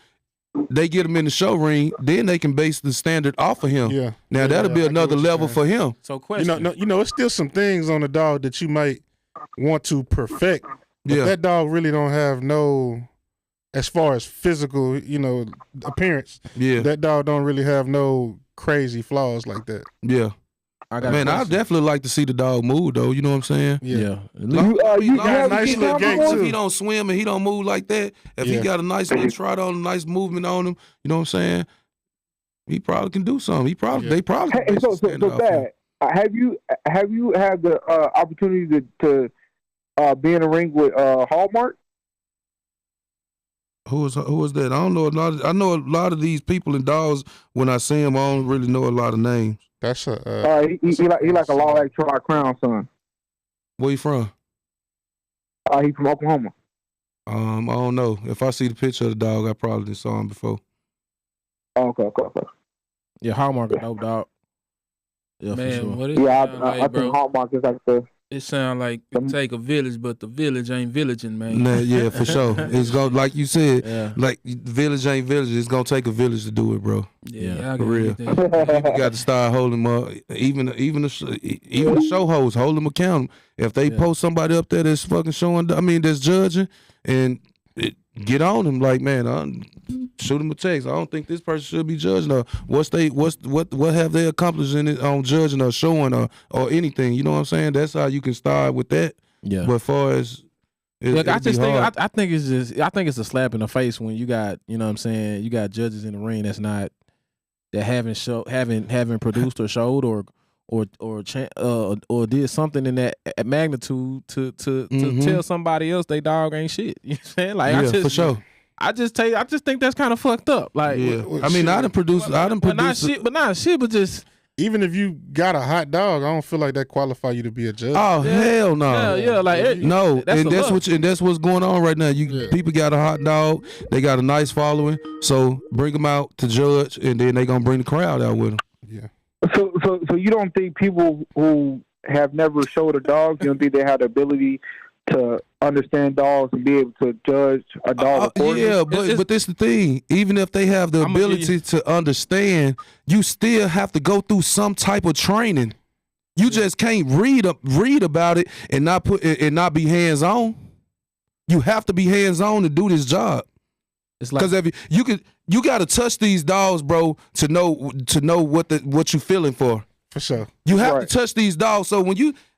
they get him in the show ring, then they can base the standard off of him. Yeah. Now that'll be another level for him. So question. You know, it's still some things on the dog that you might want to perfect. But that dog really don't have no, as far as physical, you know, appearance. Yeah. That dog don't really have no crazy flaws like that. Yeah. I definitely like to see the dog move though. You know what I'm saying? Yeah. You got a nice little gait too. If he don't swim and he don't move like that, if he got a nice little trot on, a nice movement on him, you know what I'm saying? He probably can do something. They probably. Hey, so Dad, have you had the opportunity to be in a ring with Hallmark? Who was that? I don't know. I know a lot of these people and dogs. When I see them, I don't really know a lot of names. That's he like a Lawless Tri-Crown son. Where you from? He from Oklahoma. I don't know. If I see the picture of the dog, I probably saw him before. Okay. Yeah, Hallmark a dope dog. Yeah, man, for sure. What is I think Hallmark is like the It sound like it take a village, but the village ain't villaging, man. Nah, yeah, for sure. It's gonna, like you said, Yeah. like village ain't village. It's gonna take a village to do it, bro. Yeah, For real. get that. People got to start holding them up. Even the show hosts, hold them accountable. If they post somebody up there that's fucking showing, that's judging, and get on them. Like, man, shoot them a text. I don't think this person should be judging. Or what have they accomplished in it on judging or showing or anything? You know what I'm saying? That's how you can start with that. Yeah. But as far as Look, I think I think it's a slap in the face when you got, you know what I'm saying, you got judges in the ring that haven't produced or showed or did something in that magnitude to tell somebody else they dog ain't shit. You know what I'm saying? Like, for sure. I just think that's kind of fucked up. Like, I mean, I done produced, but not shit, but just. Even if you got a hot dog, I don't feel like that qualify you to be a judge. Oh, hell no. Yeah, like no, that's what's going on right now. People got a hot dog, they got a nice following, so bring them out to judge, and then they gonna bring the crowd out with them. Yeah. So you don't think people who have never showed a dog, you don't think they have the ability to understand dogs and be able to judge a dog accordingly? Yeah, but this the thing. Even if they have the ability to understand, you still have to go through some type of training. You just can't read about it and not be hands on. You have to be hands on to do this job. It's like, because if you got to touch these dogs, bro, to know what you feeling for. For sure. You have to touch these dogs. So when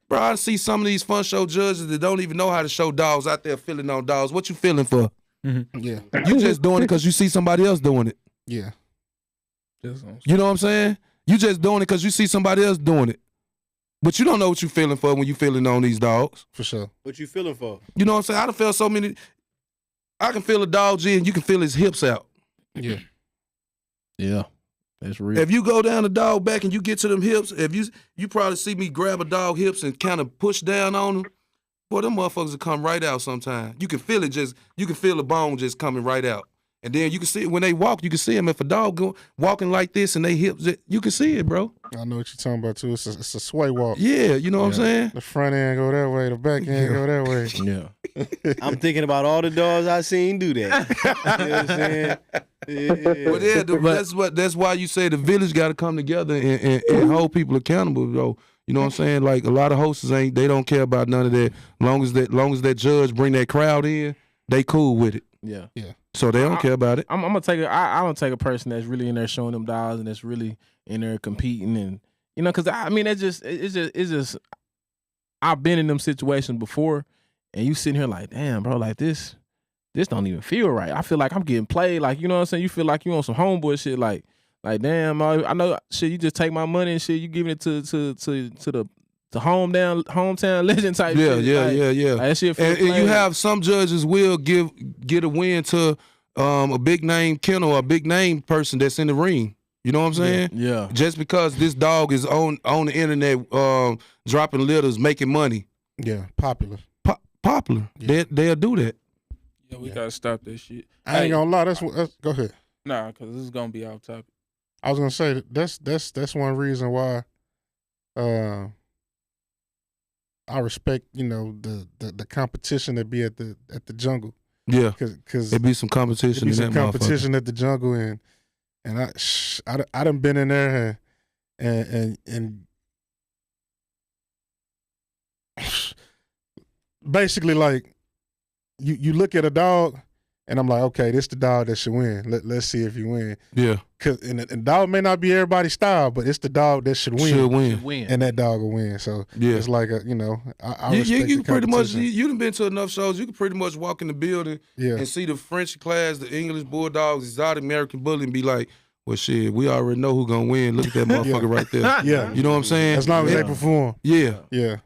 bro, I see some of these fun show judges that don't even know how to show dogs out there feeling on dogs. What you feeling for? Mm-hmm. Yeah. You just doing it because you see somebody else doing it. Yeah. You know what I'm saying? You just doing it because you see somebody else doing it. But you don't know what you feeling for when you feeling on these dogs. For sure. What you feeling for? You know what I'm saying? I done felt so many. I can feel a dog G and you can feel his hips out. Yeah. Yeah. That's real. If you go down the dog back and you get to them hips, if you probably see me grab a dog hips and kind of push down on them, boy, them motherfuckers will come right out sometime. You can feel it you can feel the bone just coming right out. And then you can see it when they walk, you can see them. If a dog walking like this and they hips, you can see it, bro. I know what you're talking about too. It's a sway walk. Yeah, you know what I'm saying? The front end go that way, the back end go that way. Yeah. I'm thinking about all the dogs I seen do that. You know what I'm saying? Yeah. Well, that's why you say the village got to come together and hold people accountable, bro. You know what I'm saying? Like a lot of hosts they don't care about none of that. Long as that judge bring that crowd in, they cool with it. Yeah. Yeah. So they don't care about it. I'm gonna take I don't take a person that's really in there showing them dogs and that's really in there competing, and because I mean it's just I've been in them situations before, and you sitting here like, damn, bro, like this don't even feel right. I feel like I'm getting played, like, you know what I'm saying? You feel like you on some homeboy shit, like damn, I know shit. You just take my money and shit. You giving it to the hometown legend type shit. Yeah. Like, that shit and you have some judges will get a win to a big name kennel or a big name person that's in the ring. You know what I'm saying? Yeah. Just because this dog is on the internet dropping litters, making money. Yeah, popular. Popular. Yeah. They'll do that. Yeah, we gotta stop that shit. I ain't gonna lie. That's go ahead. Nah, because this is gonna be off topic. I was gonna say that's one reason why I respect the competition that be at the jungle. Yeah, because it be some competition. At the jungle, and I done been in there and basically like you look at a dog. And I'm like, okay, this the dog that should win. Let's see if you win. Yeah. And dog may not be everybody's style, but it's the dog that should win. Should win. And that dog will win. So it's like I respect you pretty much competition. you done been to enough shows. You can pretty much walk in the building and see the French class, the English bulldogs, exotic American bully, and be like, well, shit, we already know who's gonna win. Look at that motherfucker right there. Yeah. You know what I'm saying? As long as they perform. Yeah. Yeah.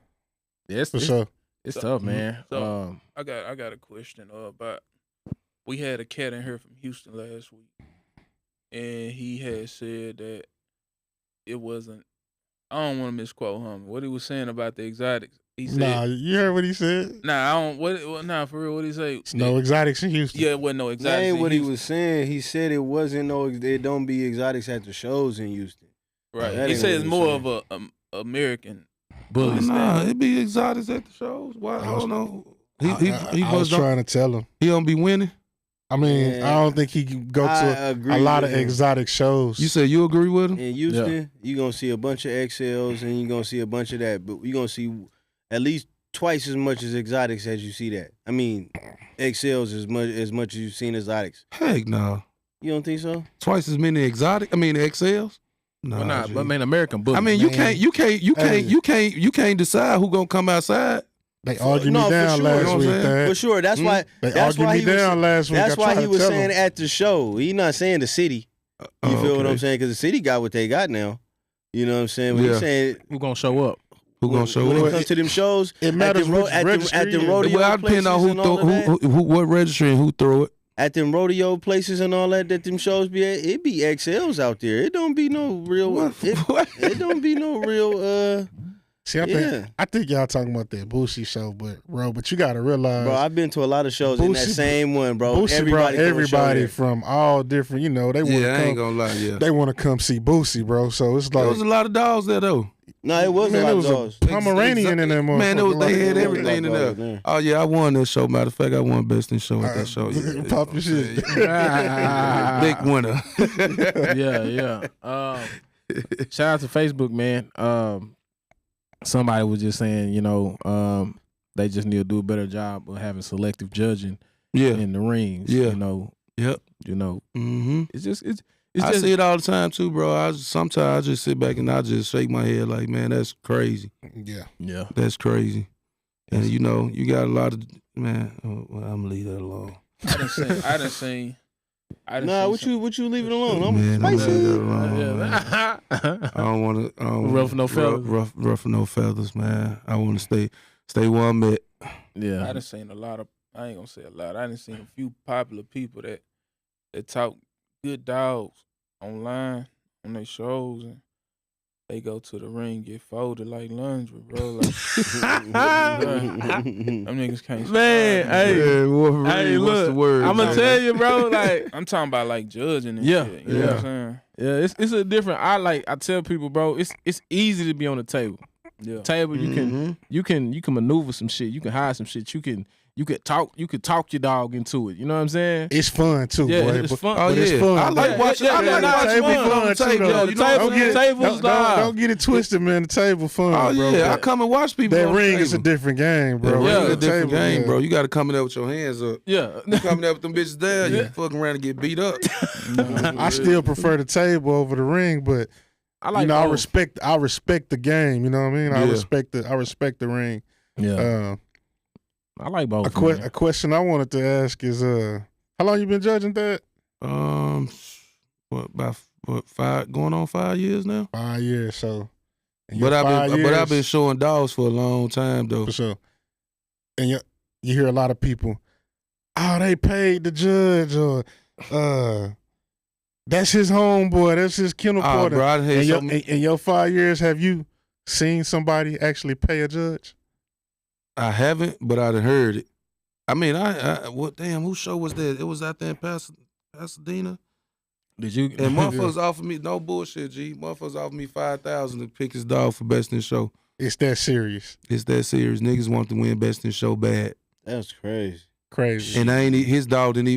Yes, for sure. It's tough, man. So I got a question about. We had a cat in here from Houston last week, and he had said that it wasn't. I don't want to misquote him. What he was saying about the exotics. He said, "Nah, you heard what he said." Nah, I don't. Nah, for real, what he say? No exotics in Houston. Yeah, it wasn't no exotics. That ain't what he was saying. He said it wasn't there don't be exotics at the shows in Houston. Right. He said it's more of a American bullies. Nah, it be exotics at the shows. Why? I don't know. He was trying to tell him. He don't be winning. I mean, I don't think he can go to a lot of exotic shows. You said you agree with him? In Houston, you're going to see a bunch of XLs and you're going to see a bunch of that. But you're going to see at least twice as much as exotics as you see that. I mean, XLs as much as you've seen exotics. Heck no. You don't think so? Twice as many XLs? No. Well, nah, but man, American bullies. I mean, you can't decide who gonna come outside. They argued me down last week. For sure. That's why. That's why he was saying at the show. He not saying the city. You feel what I'm saying? Because the city got what they got now. You know what I'm saying? When he's saying who gonna show up? Who gonna show up? When it comes to them shows, it matters at the rodeo well, places on what registry and who throw it. At them rodeo places and all that them shows be at, it be XLs out there. It don't be no real. It don't be no real. See, I think y'all talking about that Boosie show, but you gotta realize, bro, I've been to a lot of shows in that same one, bro. Boosie brought everybody from all different. You know, they want to come. I ain't gonna lie, they want to come see Boosie, bro. So it's like there was a lot of dogs there though. No, it wasn't a lot of dogs. Pomeranian in there, man. They had everything in there. Oh yeah, I won that show. Matter of fact, I won best in show at that show. Pop your shit. Big winner. Yeah. Shout out to Facebook, man. Somebody was just saying, you know, they just need to do a better job of having selective judging in the rings. Yeah. You know. Yep. You know. Mm-hmm. It's just I see it all the time too, bro. Sometimes I just sit back and I just shake my head like, man, that's crazy. Yeah. That's crazy. And you know, you got a lot of man. I'm gonna leave that alone. I done seen. Nah, what you leave it alone? I'm spicy. I don't want to ruffle no feathers. Ruffle no feathers, man. I want to stay where I'm at. Yeah. I done seen a lot of. I ain't gonna say a lot. I done seen a few popular people that talk good dogs online on their shows, and they go to the ring, get folded like laundry, bro. Like, them niggas can't. Man, hey, look, what's the word? I'm gonna tell you, bro. Like, I'm talking about like judging and shit. You know what I'm saying? Yeah, it's a different. I tell people, bro, it's easy to be on the table. Yeah, table. You can maneuver some shit. You can hide some shit. You could talk your dog into it. You know what I'm saying? It's fun too, boy. It's fun. Oh yeah, it's fun. I like watching. I like watching people on the table. Don't get it twisted, man. The table fun. Oh bro. yeah, I come and watch people. That on ring the is a different game, bro. Yeah, it's a different game, bro. You got to come in there with your hands up. Yeah, you coming there with them bitches there, you fucking around and get beat up. I still prefer the table over the ring, but I respect the game. You know what I mean? I respect the ring. Yeah. I like both. A question I wanted to ask is, how long you been judging that? About 5 years now. 5 years, so. But I've been showing dogs for a long time though. For sure. And you hear a lot of people, oh, they paid the judge, or that's his homeboy, that's his kennel partner. Bro, in your 5 years, have you seen somebody actually pay a judge? I haven't, but I'd heard it. I mean, whose show was that? It was out there in Pasadena. Did you? And motherfuckers offered me, no bullshit, G. Motherfuckers offered me $5,000 to pick his dog for best in show. It's that serious. It's that serious. Niggas want to win best in show bad. That's crazy. Crazy. And his dog didn't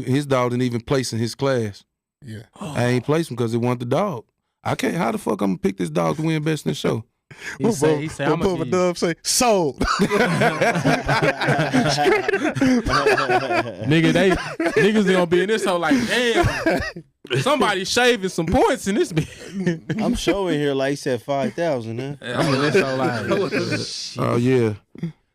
even place in his class. Yeah. I ain't place him because it want the dog. I can't. How the fuck I'm gonna pick this dog to win best in show? He say, I'm gonna Dub say sold. Niggas gonna be in this hole like, damn, somebody shaving some points in this bitch. I'm showing here like he said 5,000, huh? I'm in this hole like, oh yeah,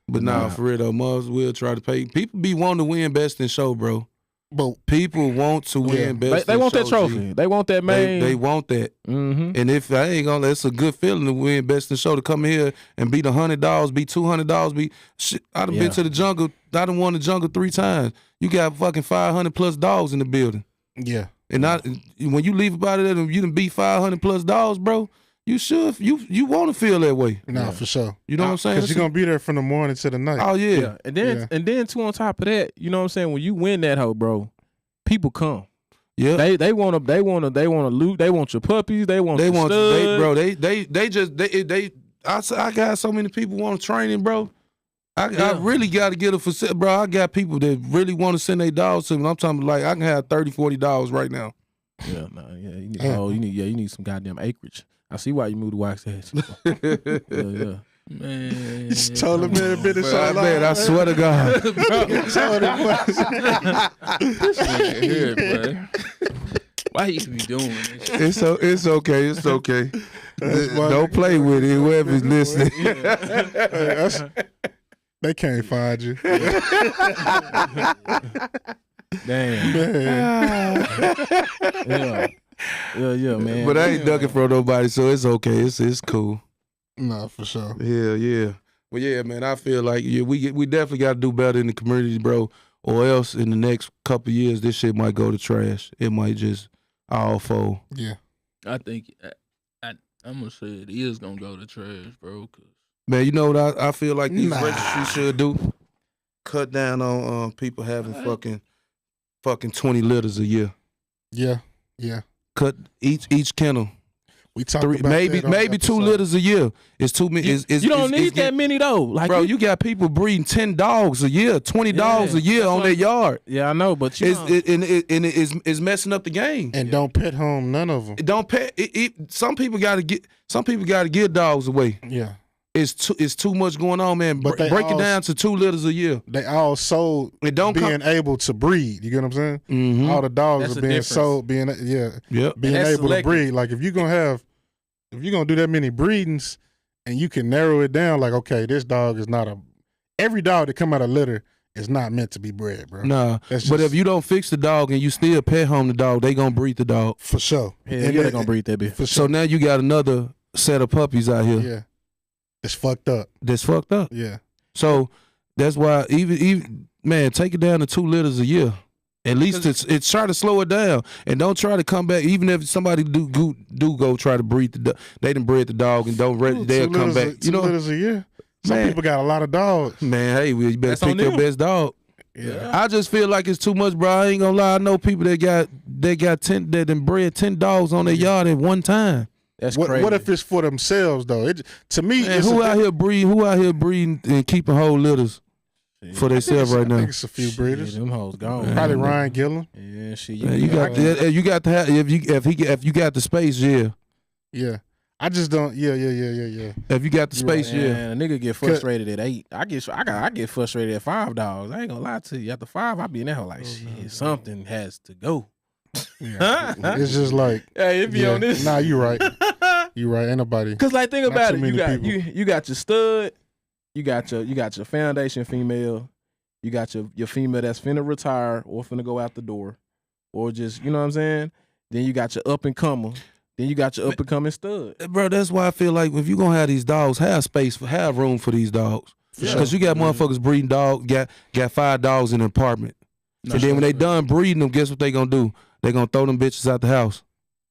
but nah, for real though, mothers will try to pay. People be wanting to win best in show, bro. But people want to win best. They want show, that trophy. G. They want that main. They want that. Mm-hmm. And if I ain't gonna, it's a good feeling to win best in show, to come here and beat $100, beat $200, beat shit. I done been to the jungle. I done won the jungle 3 times. You got fucking 500 plus dogs in the building. Yeah. And when you leave about it, you done beat 500 plus dogs, bro. You should. You want to feel that way. Nah, for sure. You know what I'm saying? Because you're gonna be there from the morning to the night. Oh yeah. And then too, on top of that, you know what I'm saying? When you win that hoe, bro, people come. Yeah. They want to loot. They want your puppies. They want your stud. I got so many people want training, bro. I really got to get a facility, bro. I got people that really want to send their dogs to me. I'm talking like I can have 30, 40 dogs right now. Yeah, you need some goddamn acreage. I see why you moved to Waxahachie. yeah. Man, You just told him man business. Man, I swear to God. Why you be doing this? It's okay. It's okay. Don't play with it. Whoever's listening. They can't find you. Damn. Yeah, man. But I ain't ducking from nobody, so it's okay. It's cool. No, for sure. Yeah. Well, yeah, man. I feel like we definitely got to do better in the community, bro. Or else in the next couple of years, this shit might go to trash. It might just all fold. Yeah. I think I'm gonna say it is gonna go to trash, bro. Man, you know what I feel like these registries should do? Cut down on people having fucking 20 litters a year. Yeah. Cut each kennel. We talked about maybe 2 litters a year. It's too many. You don't need that many though. Like, bro, you got people breeding 10 dogs a year, 20 dogs a year on their yard. Yeah, I know, but it's messing up the game. And don't pet home none of them. Don't pet. Some people got to give dogs away. Yeah. It's too much going on, man. But break it down to 2 litters a year. They all sold being able to breed. You get what I'm saying? Mm-hmm. All the dogs That's are being sold, being able to breed. Like if you're gonna do that many breedings, and you can narrow it down, like okay, this dog is not every dog that come out of litter is not meant to be bred, bro. Nah, but if you don't fix the dog and you still pet home the dog, they gonna breed the dog for sure. Yeah, they gonna breed that bitch. For sure. So now you got another set of puppies out here. Yeah. It's fucked up. That's fucked up. Yeah. So that's why even man, take it down to 2 litters a year. At least it's try to slow it down and don't try to come back. Even if somebody do go try to breed the dog, they done bred the dog and they'll come back. 2 litters a year. Some people got a lot of dogs. Man, hey, you better pick your best dog. Yeah. I just feel like it's too much, bro. I ain't gonna lie. I know people that got 10 that done bred 10 dogs on their yard at one time. That's crazy. What if it's for themselves though? To me, man, who out here breeding and keeping whole litters for themselves right now? I think it's a few breeders. Them hoes gone. Man. Probably Ryan Gillen. Yeah, shit. Man, you got to have if you got the space, yeah. Yeah. I just don't. Yeah. If you got the space, right. yeah. A nigga get frustrated at 8. I get frustrated at 5 dogs. I ain't gonna lie to you. After 5, I be in that hole like shit. Something has to go. Yeah. It's just like, hey, it be on this. Nah, you right. You right. Ain't nobody. Cause like think about it. You got your stud. You got your foundation female. You got your female that's finna retire or finna go out the door, or just you know what I'm saying. Then you got your up and comer. Then you got your up and coming stud. Bro, that's why I feel like if you gonna have these dogs, have room for these dogs. Because you got motherfuckers breeding dogs, got 5 dogs in an apartment. And then when they done breeding them, guess what they gonna do? They gonna throw them bitches out the house.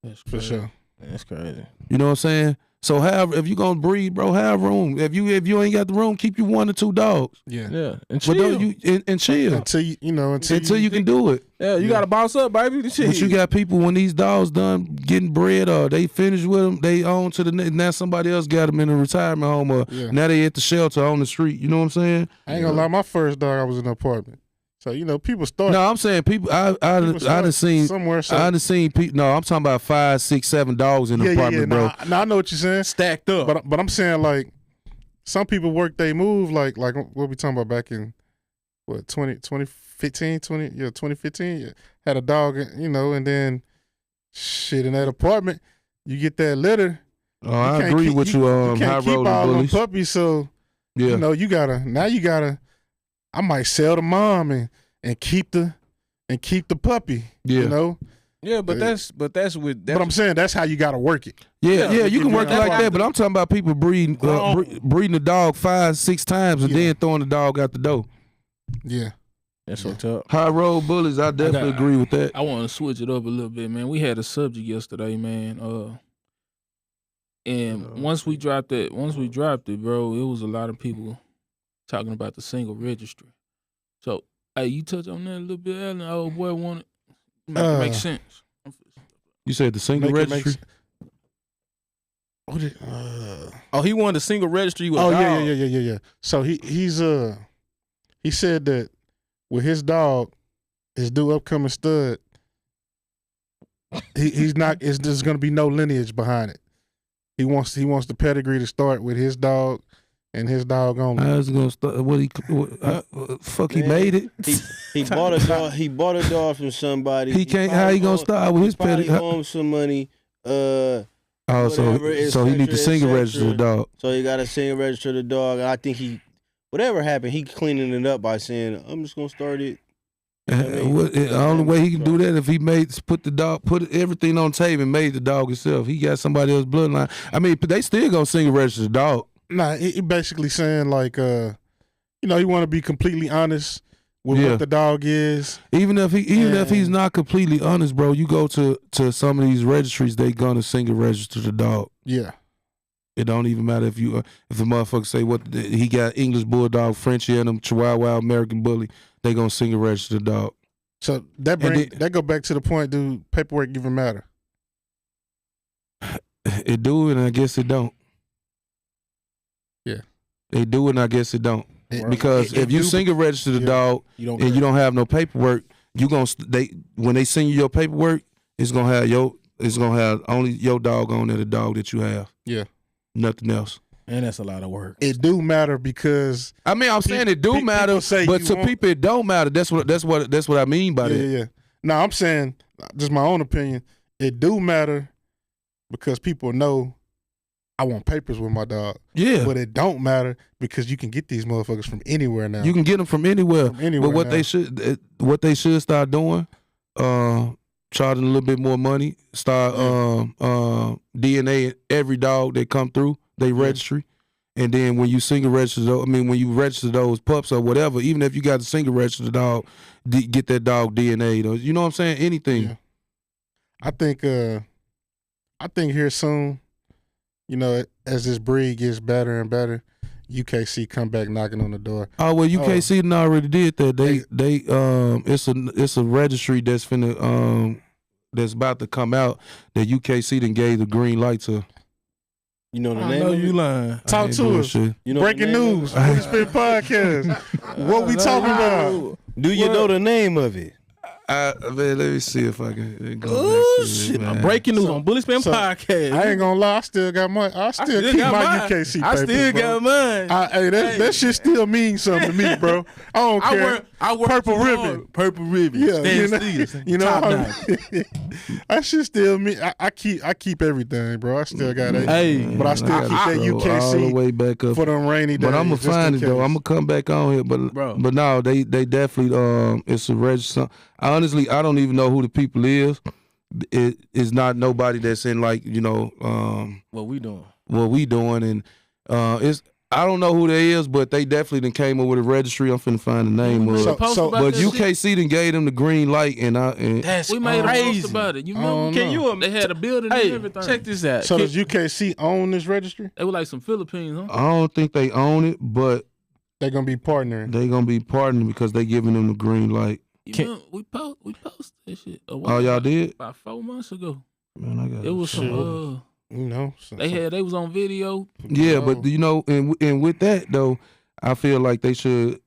That's for sure. That's crazy. You know what I'm saying? So if you gonna breed, bro, have room. If you ain't got the room, keep you 1 or 2 dogs. Yeah. And chill. And chill until you can do it. Yeah, you gotta boss up, baby. But you got people when these dogs done getting bred or they finished with them, they own to the now somebody else got them in a retirement home or now they at the shelter on the street. You know what I'm saying? I ain't gonna lie, my first dog I was in an apartment. So people start. No, I'm saying people. I done seen somewhere. So. I done seen people. No, I'm talking about 5, 6, 7 dogs in the apartment, bro. No, I know what you're saying. Stacked up. But I'm saying like some people work they move like what we talking about back in 2015 had a dog and then shit in that apartment you get that litter. Oh, I agree with you. You can't keep all them puppies, so yeah. You gotta. I might sell the mom and keep the puppy. Yeah. Yeah, but that's But I'm saying that's how you gotta work it. Yeah, you can work it like that. But I'm talking about people breeding the dog 5, 6 times and then throwing the dog out the door. Yeah. That's so tough. High road bullies, I definitely agree with that. I want to switch it up a little bit, man. We had a subject yesterday, man. And once we dropped it, bro, it was a lot of people talking about the single registry. So, hey, you touch on that a little bit, Alan. Oh boy, wanted make sense. You said the single registry. Oh, he wanted a single registry with yeah. So he said that with his dog, his new upcoming stud, he's not. There's going to be no lineage behind it. He wants the pedigree to start with his dog and his dog only. I was gonna start. He made it. He bought a dog. He bought a dog from somebody. He can't. How he gonna start with his pedigree? pedigree? Owe him some money. So he need to single register the dog. So he got to single register the dog. I think whatever happened, he cleaning it up by saying, "I'm just gonna start it." The only way he can do that if he put everything on tape and made the dog himself. He got somebody else's bloodline. I mean, they still gonna single register the dog. Nah, he basically saying like, you want to be completely honest with what the dog is. Even if he's not completely honest, bro, you go to some of these registries, they gonna single register the dog. Yeah. It don't even matter if the motherfucker say he got English Bulldog, Frenchie and them, Chihuahua, American Bully, they gonna single register the dog. So that go back to the point, do paperwork even matter? It do, and I guess it don't. Yeah. They do it, and I guess it don't. Because if you single register the dog you don't have no paperwork, when they send you your paperwork, it's gonna have only your dog on there, the dog that you have. Yeah. Nothing else. And that's a lot of work. It do matter because I'm saying it do matter, but to people it don't matter. That's what I mean by that. Yeah. No, I'm saying just my own opinion. It do matter because people know I want papers with my dog. Yeah. But it don't matter because you can get these motherfuckers from anywhere now. You can get them from anywhere. But what they should start doing, charging a little bit more money, start DNA every dog that come through they registry. And then when you when you register those pups or whatever, even if you got a single registered dog, get that dog DNA. You know what I'm saying? Anything. Yeah. I think here soon, as this breed gets better and better, UKC come back knocking on the door. Oh well, UKC done already did that. It's a registry that's that's about to come out that UKC done gave the green light to. You know the I name know of you it? lying. Talk to us. You know Breaking news. Bully Spin Podcast. What we talking about? Do you know the name of it? Man, let me see if I can go Oh back to shit! it, man. Breaking news on Bully Spin Podcast. I ain't gonna lie, I still got my I still keep got my mine. UKC papers, I still bro. got mine. Hey, that shit still means something to me, bro. I don't care. I work Purple too ribbon. hard. Purple ribbon. Yeah, Stand Top still. notch. That shit still me. I keep everything, bro. I still got it. Hey, but I still keep that UKC all the way back up for them rainy days. But I'm gonna just find in it though. case. I'm gonna come back on here, but no, they definitely it's a register. Honestly, I don't even know who the people is. It is not nobody that's in like what we doing? And it's I don't know who they is, but they definitely done came up with a registry. I'm finna find the name of it. But UKC done gave them the green light, and That's we made a crazy. post about it. You remember? Can you? They had a building and everything. Check this out. So does UKC own this registry? They were like some Philippines, huh? I don't think they own it, but They're gonna be partnering. they gonna be partnering because they giving them the green light. We posted that shit. Oh, y'all did? About 4 months ago. Man, I got It was some. They was on video. Yeah, but and with that though, I feel like they should,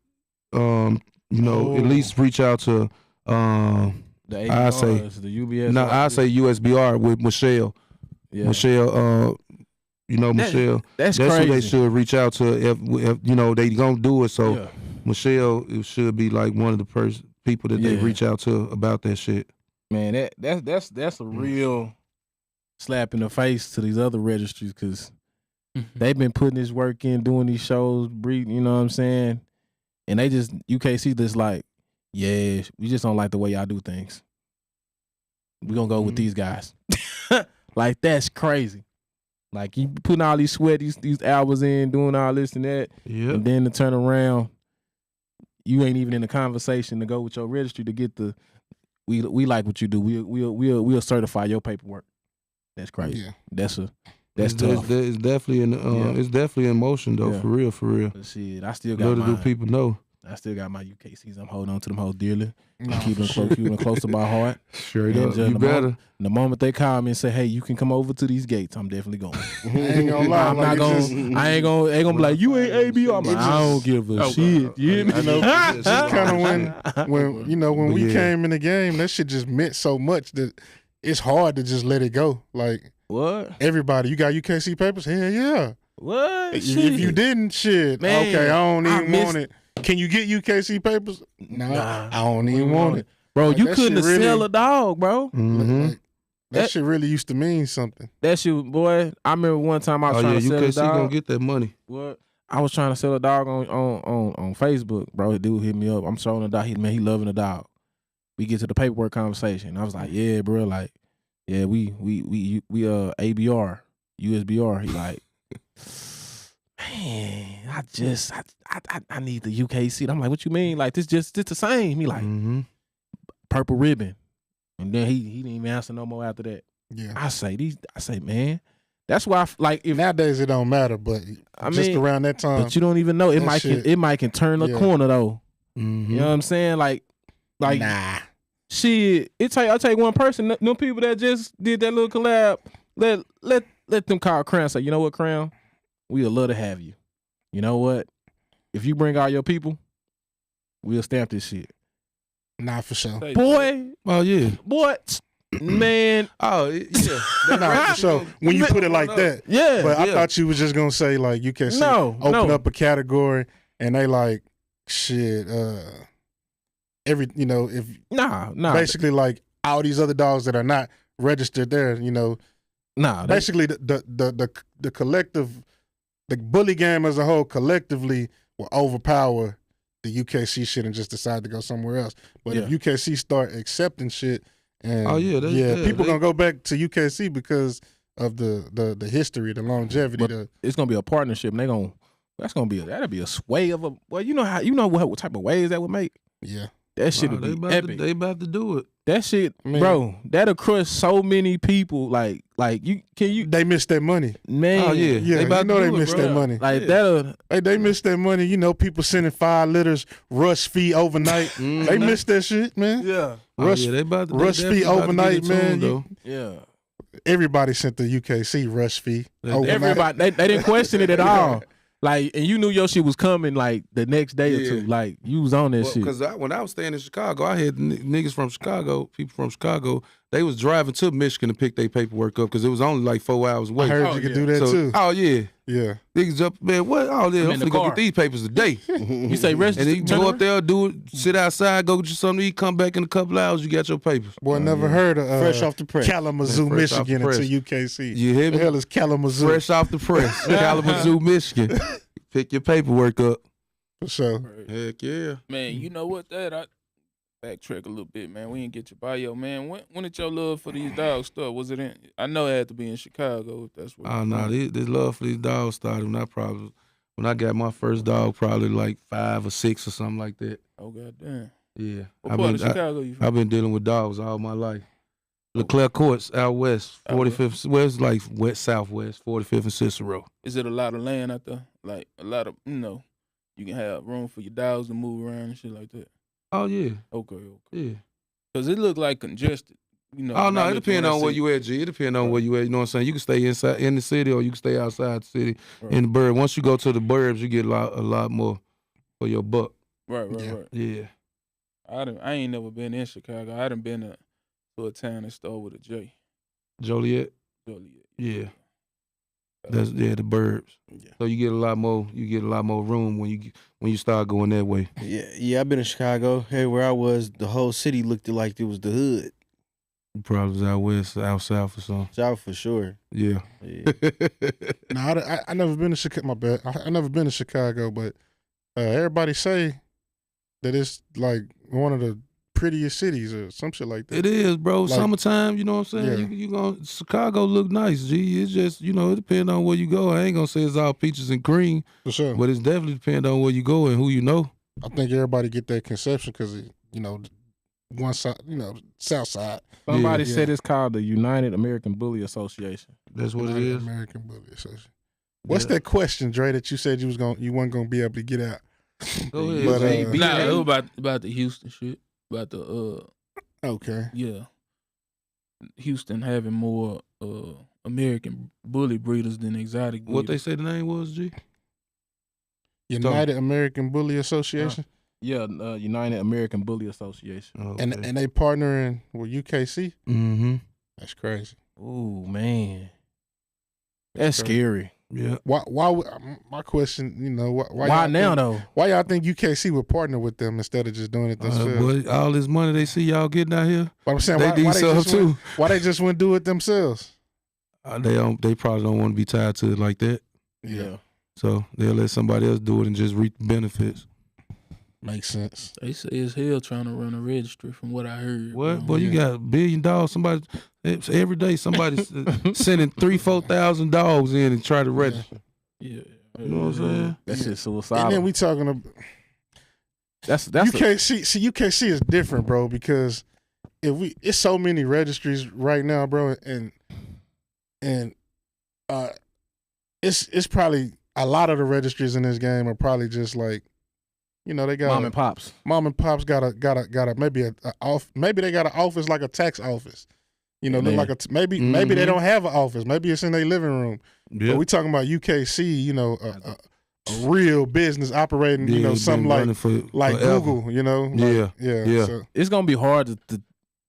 at least reach out to, The I say the UBS. no, I say USBR with Michelle. Yeah. Michelle, Michelle. That's who crazy. they should reach out to if they gonna do it. So Yeah. Michelle, it should be like one of the people that they reach out to about that shit. Man, that's a real slap in the face to these other registries because they've been putting this work in, doing these shows, breeding. You know what I'm saying? And they just UKC just like, yeah, we just don't like the way y'all do things. We gonna go with these guys. Like that's crazy. Like you putting all these sweat, these hours in, doing all this and that, and then to turn around, you ain't even in the conversation to go with your registry to get the. We like what you do. We'll certify your paperwork. That's crazy. Yeah. That's tough. It's definitely it's definitely in motion though. For real. Shit, I still got Little do people know. I still got my UKCs. I'm holding on to them whole dearly. Keeping them close to my heart. Straight And up, you better. The moment they call me and say, "Hey, you can come over to these gates," I'm definitely going. I ain't gonna lie. I'm not going. I ain't gonna be like, "You ain't ABR." I'm like, I don't give a shit. You hear me? You know, just kind of when you know when we came in the game, that shit just meant so much that it's hard to just let it go. Like What? everybody, you got UKC papers? Hell yeah. What? If you didn't, shit. Man, okay, I don't even missed- want it. Can you get UKC papers? Nah, I don't even want it. Bro, Like, you that couldn't shit really- sell a dog, bro. Mm-hmm. Like, that shit really used to mean something. That shit, boy. I remember one time I was trying to sell a UKC dog. gonna get that money. What? I was trying to sell a dog on Facebook, bro. The dude hit me up. I'm showing the dog. He loving the dog. We get to the paperwork conversation. I was like, yeah, bro. Like, yeah, we ABR, USBR. He like, man, I need the UKC. I'm like, what you mean? Like, this just the same. He like, purple ribbon. And then he didn't even answer no more after that. Yeah. I say, man, that's why if Nowadays it don't matter, but just around that time. but you don't even know it that might can turn the Yeah. corner though. Mm-hmm. You know what I'm saying? Like nah. shit. I'll take one person. Them people that just did that little collab. Let them call Crown. Say, you know what, Crown? We'd love to have you. You know what? If you bring all your people, we'll stamp this shit. Nah, for sure. Boy, Oh yeah. man. Oh yeah. Nah, for sure. When you put it like that. Yeah. But I thought you was just gonna say like you can open up a category and they like shit. If Nah. basically like all these other dogs that are not registered there, basically the collective, the bully game as a whole collectively will overpower the UKC shit and just decide to go somewhere else. But if UKC start accepting shit, and people gonna go back to UKC because of the history, the longevity. It's gonna be a partnership, and that'll be a sway of a. Well, you know what type of waves that would make. Yeah, that shit would be epic. They about to do it. That shit, bro. That'll crush so many people. Like They missed their money, man. Oh yeah, yeah. They missed their money. Like that'll. They missed their money. People sending 5 litters rush fee overnight. They missed that shit, man. Yeah. Rush fee overnight, man. Yeah. Everybody sent the UKC rush fee. Overnight. Everybody, they didn't question it at all. Like, and you knew your shit was coming like the next day or two. Like, you was on that shit. Because when I was staying in Chicago, I had niggas from Chicago, people from Chicago. They was driving to Michigan to pick their paperwork up because it was only like 4 hours away. I heard you could do that too. Oh yeah, yeah. Niggas up, man. What? Oh yeah, I'm finna go get these papers today. You say rest, and then you go up there, do it, sit outside, go get you something to eat, come back in a couple hours, you got your papers. Boy, never heard of fresh off the press. Kalamazoo, Michigan into UKC. You hear me? The hell is Kalamazoo? Fresh off the press, Kalamazoo, Michigan. Pick your paperwork up. For sure. Heck yeah. Man, you know what? I backtrack a little bit, man. We didn't get your bio, man. When did your love for these dogs start? Was it in? I know it had to be in Chicago. If that's what. Oh no, this love for these dogs started when I got my first dog, probably like 5 or 6 or something like that. Oh goddamn. Yeah. What part of Chicago you from? I've been dealing with dogs all my life. Leclerc Courts out west, 45th, west like west southwest, 45th and Cicero. Is it a lot of land out there? Like a lot of, you can have room for your dogs to move around and shit like that. Oh yeah. Okay. Yeah. Cause it looked like congested. Oh no, it depends on where you at, G. It depends on where you at. You know what I'm saying? You can stay inside in the city or you can stay outside the city in the burbs. Once you go to the burbs, you get a lot more for your buck. Right. Yeah. I ain't never been in Chicago. I done been to a town that started with a J. Joliet. Yeah. That's the burbs. Yeah. So you get a lot more room when you start going that way. Yeah. I've been in Chicago. Everywhere I was, the whole city looked like it was the hood. Probably was out west, out south or something. South for sure. Yeah. No, I never been to Chicago. My bad. I never been to Chicago, but everybody say that it's like one of the prettiest cities or some shit like that. It is, bro. Like, summertime, you know what I'm saying? Yeah. Chicago look nice, G. It's just, it depends on where you go. I ain't gonna say it's all peaches and cream. For sure. But it's definitely depend on where you go and who you know. I think everybody get that conception because, one side, south side. Somebody said it's called the United American Bully Association. That's what United it is. American Bully Association. What's that question, Dre, that you said you wasn't gonna be able to get out? Go ahead. But, Nah, it was about the Houston shit. About the okay. yeah. Houston having more American bully breeders than exotic breeders. What they say the name was, G? United American Bully Association. United American Bully Association. Okay. And they partnering with UKC. Mm-hmm. That's crazy. Oh man, that's crazy. scary. Yeah. Why? My question, why Why y'all now think, though? Why y'all think UKC would partner with them instead of just doing it themselves? Boy, all this money they see y'all getting out here, But I'm saying, they why need they some just too. why they just wouldn't do it themselves? They probably don't want to be tied to it like that. Yeah. So they'll let somebody else do it and just reap the benefits. Makes sense. They say it's hell trying to run a registry, from what I heard. What? Boy, you got $1 billion. Somebody every day somebody's sending 3,000-4,000 dogs in and try to register. Yeah. You know what I'm saying? That shit's suicidal. And then we talking about that's UKC. See, UKC is different, bro, because it's so many registries right now, bro, and it's probably a lot of the registries in this game are probably just like, they got mom and pops. Mom and pops got a maybe maybe they got an office like a tax office. Look like maybe they don't have an office. Maybe it's in their living room. Yeah. But we talking about UKC, a real business operating, something like forever. Google, Yeah. So, It's gonna be hard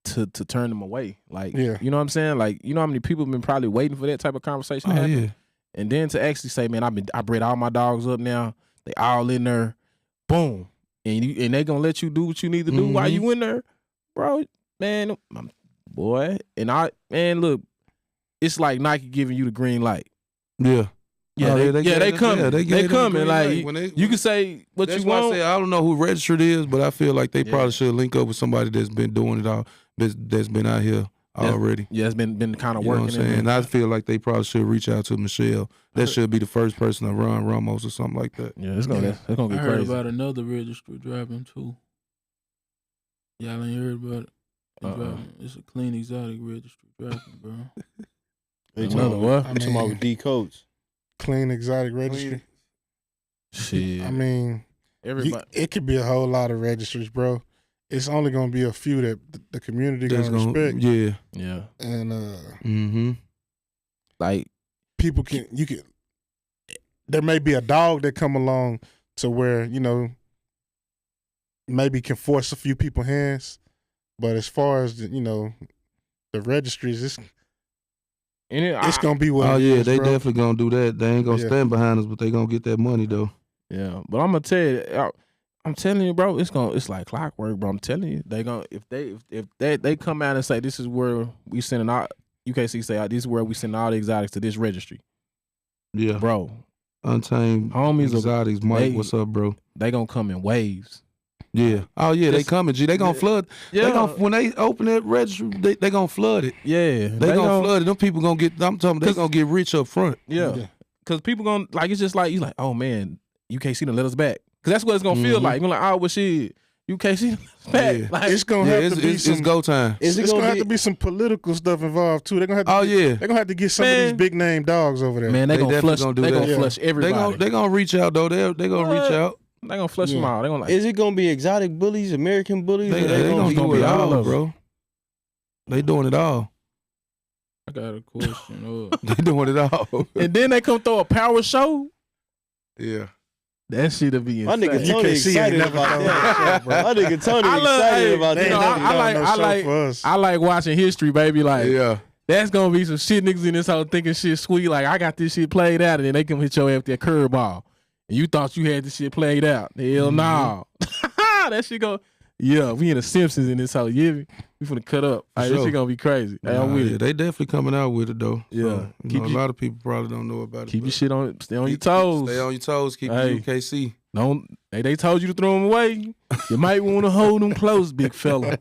to turn them away. Like, Yeah. you know what I'm saying? Like, you know how many people have been probably waiting for that type of conversation to Oh, happen? yeah. And then to actually say, man, I bred all my dogs up now. They all in there. Boom. And they gonna let you do what you need to do while you in there, bro. Man, boy. And look, it's like Nike giving you the green light. Yeah. Yeah, they coming. They coming. Like, you can say what that's you why want. I say I don't know who Registry is, but I feel like they probably should link up with somebody that's been doing it all, that's been out here already. Yeah, it's been kind of You know working. what I'm saying? And I feel like they probably should reach out to Michelle. That should be the first person to run Ramos or something like that. Yeah, it's gonna I be heard crazy. about another registry dropping too. Y'all ain't heard about it? It's a clean exotic registry dropping, bro. They Another what? I'm talking about with D codes. clean exotic registry. Shit. I mean, Everybody. it could be a whole lot of registries, bro. It's only gonna be a few that the community That's gonna respect. Yeah. Yeah. And Like, people there may be a dog that come along to where, maybe can force a few people's hands. But as far as the registries, it's gonna be what it is, they bro. definitely gonna do that. They ain't gonna stand behind us, but they gonna get that money though. yeah. But I'm gonna tell you, I'm telling you, bro, it's like clockwork, bro. I'm telling you, they gonna if they come out and say this is where we sending out UKC say this is where we send all the exotics to this registry. Yeah. Bro. Untamed Homies exotics, Mike, what's up, bro? They gonna come in waves. Yeah. Oh yeah, they coming, G. They gonna flood. Yeah. They gonna, when they open that registry, they gonna flood it. Yeah. They gonna flood it. Them people gonna get. I'm talking. They gonna get rich up front. Yeah. Cause people gonna like it's just like you like, oh man, UKC done let us back. Cause that's what it's gonna feel like. You're like, oh well shit, UKC back. Yeah. Like, It's gonna have to be it's go time. It's gonna have to be some political stuff involved too. They're gonna have to. Yeah. They're gonna have to get some of these big name dogs over there. man, they gonna flush. gonna do They that. gonna flush everybody. They gonna reach out though. They gonna reach out. They gonna flush them out. They gonna like. Is it gonna be exotic bullies, American bullies? They or they gonna do it all all, of bro. They doing it all. I got a question. They doing it all. And then they come throw a power show. Yeah. That shit'll be My insane. nigga Tony UKC excited ain't never about done that. My nigga Tony excited about They ain't that. never done no show for us. I like watching history, baby. Like, Yeah. that's gonna be some shit niggas in this whole thinking shit sweet. Like, I got this shit played out, and then they come hit your ass with that curveball, and you thought you had this shit played out. Hell no. That shit go. Yeah, we in the Simpsons in this whole. Yeah, we finna cut up. Like, sure. This shit gonna be crazy. Hey, I'm with it. They definitely coming out with it though. Yeah. So, a lot of people probably don't know about it. Keep your but shit on. Stay on your toes. Stay on your toes. Keep Hey. your UKC. Don't. They told you to throw them away. You might want to hold them close, big fella.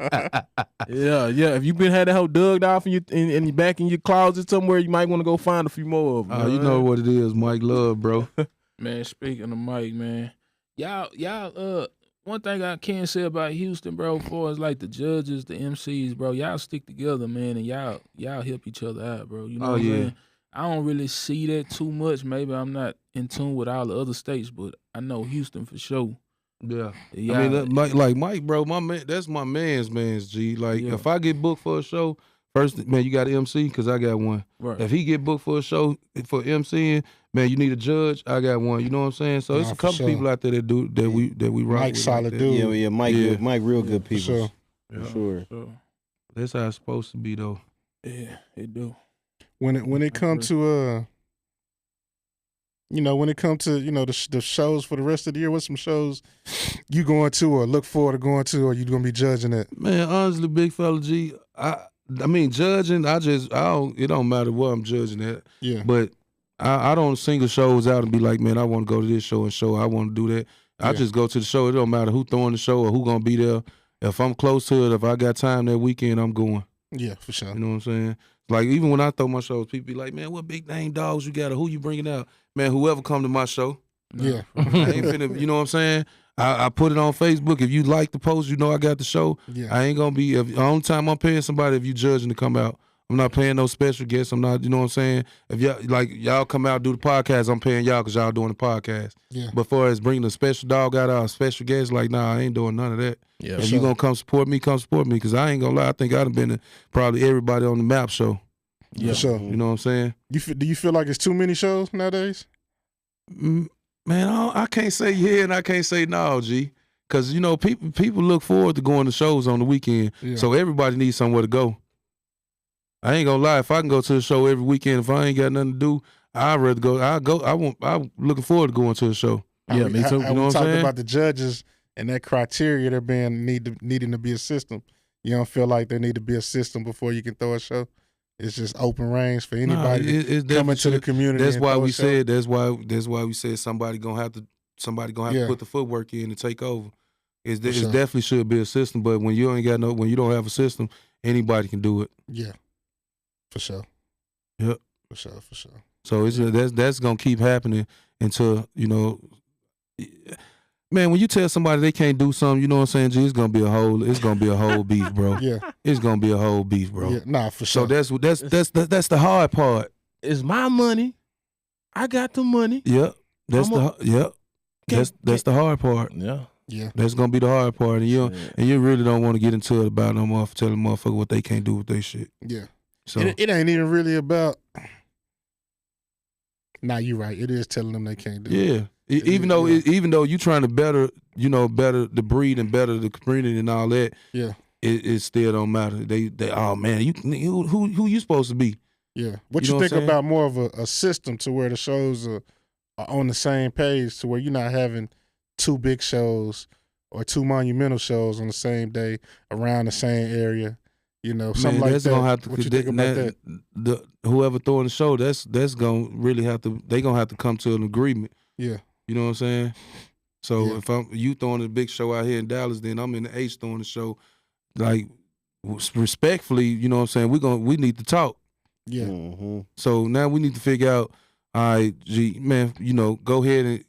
Yeah. If you had that whole dug off in your back in your closet somewhere, you might want to go find a few more of them. You know what it is, Mike Love, bro. Man, speaking of Mike, man, y'all, one thing I can say about Houston, bro, as far as like the judges, the MCs, bro, y'all stick together, man, and y'all help each other out, bro. You know what I'm saying? I don't really see that too much. Maybe I'm not in tune with all the other states, but I know Houston for sure. Yeah. Yeah. I mean, Mike, bro, my man, that's my man's G. Like, if I get booked for a show, first, man, you got an MC because I got one. Right. If he get booked for a show for MCing, man, you need a judge. I got one. You know what I'm saying? So it's a couple people out there that we rock Mike with. solid like dude. Yeah, Mike, real good people. For sure. That's how it's supposed to be, though. Yeah, it do. When it comes to when it comes to the shows for the rest of the year, what's some shows you going to or look forward to going to, or you gonna be judging it? Man, honestly, big fella G, I mean judging. It don't matter what I'm judging at. Yeah. But I don't single shows out and be like, man, I want to go to this show and show. I want to do that. I just go to the show. It don't matter who throwing the show or who gonna be there. If I'm close to it, if I got time that weekend, I'm going. Yeah, for sure. You know what I'm saying? Like, even when I throw my shows, people be like, man, what big name dogs you got or who you bringing out? Man, whoever come to my show. Yeah. I ain't finna, you know what I'm saying? I put it on Facebook. If you like the post, you know I got the show. Yeah. I ain't gonna be, the only time I'm paying somebody if you judging to come out. I'm not paying no special guests. I'm not, you know what I'm saying? If y'all come out do the podcast, I'm paying y'all because y'all doing the podcast. Yeah. But far as bringing a special dog out or a special guest, like, nah, I ain't doing none of that. Yeah, if you gonna come support me, because I ain't gonna lie. I think I'd have been to probably everybody on the map show. Yeah. For sure. You know what I'm saying? Do you feel like it's too many shows nowadays? Man, I can't say yeah and I can't say no, G. Because, people look forward to going to shows on the weekend. Yeah. So everybody needs somewhere to go. I ain't gonna lie. If I can go to the show every weekend, if I ain't got nothing to do, I'd rather go. I'm looking forward to going to a show. Yeah, me too. You know what I'm talking saying? about the judges and that criteria there being needing to be a system. You don't feel like there need to be a system before you can throw a show. It's just open range for anybody to come into the community. That's why we said. That's why we said somebody gonna have to put the footwork in and take over. It definitely should be a system, but when you don't have a system, anybody can do it. Yeah, for sure. Yep, for sure. So that's gonna keep happening until man, when you tell somebody they can't do something, you know what I'm saying, G, it's gonna be a whole beef, bro. Yeah, it's gonna be a whole beef, bro. Yeah, nah, for sure. So that's the hard part. It's my money. I got the money. Yep. That's the hard part. Yeah. Yeah. That's gonna be the hard part. And you really don't want to get into it about no motherfucker telling motherfucker what they can't do with their shit. Yeah. So it ain't even really about. Nah, you're right. It is telling them they can't do it. Yeah. Even though you trying to better the breed and better the community and all that. Yeah. It still don't matter. They oh man, who you supposed to be? Yeah. What you think about more of a system to where the shows are on the same page, to where you're not having two big shows or two monumental shows on the same day around the same area? Something like that. Gonna have to, what you think about that? Whoever throwing the show, that's gonna really have to. They gonna have to come to an agreement. Yeah. You know what I'm saying? So if you throwing a big show out here in Dallas, then I'm in the H throwing the show. Like, respectfully, you know what I'm saying? We need to talk. Yeah. Mm-hmm. So now we need to figure out. All right, G, man, go ahead.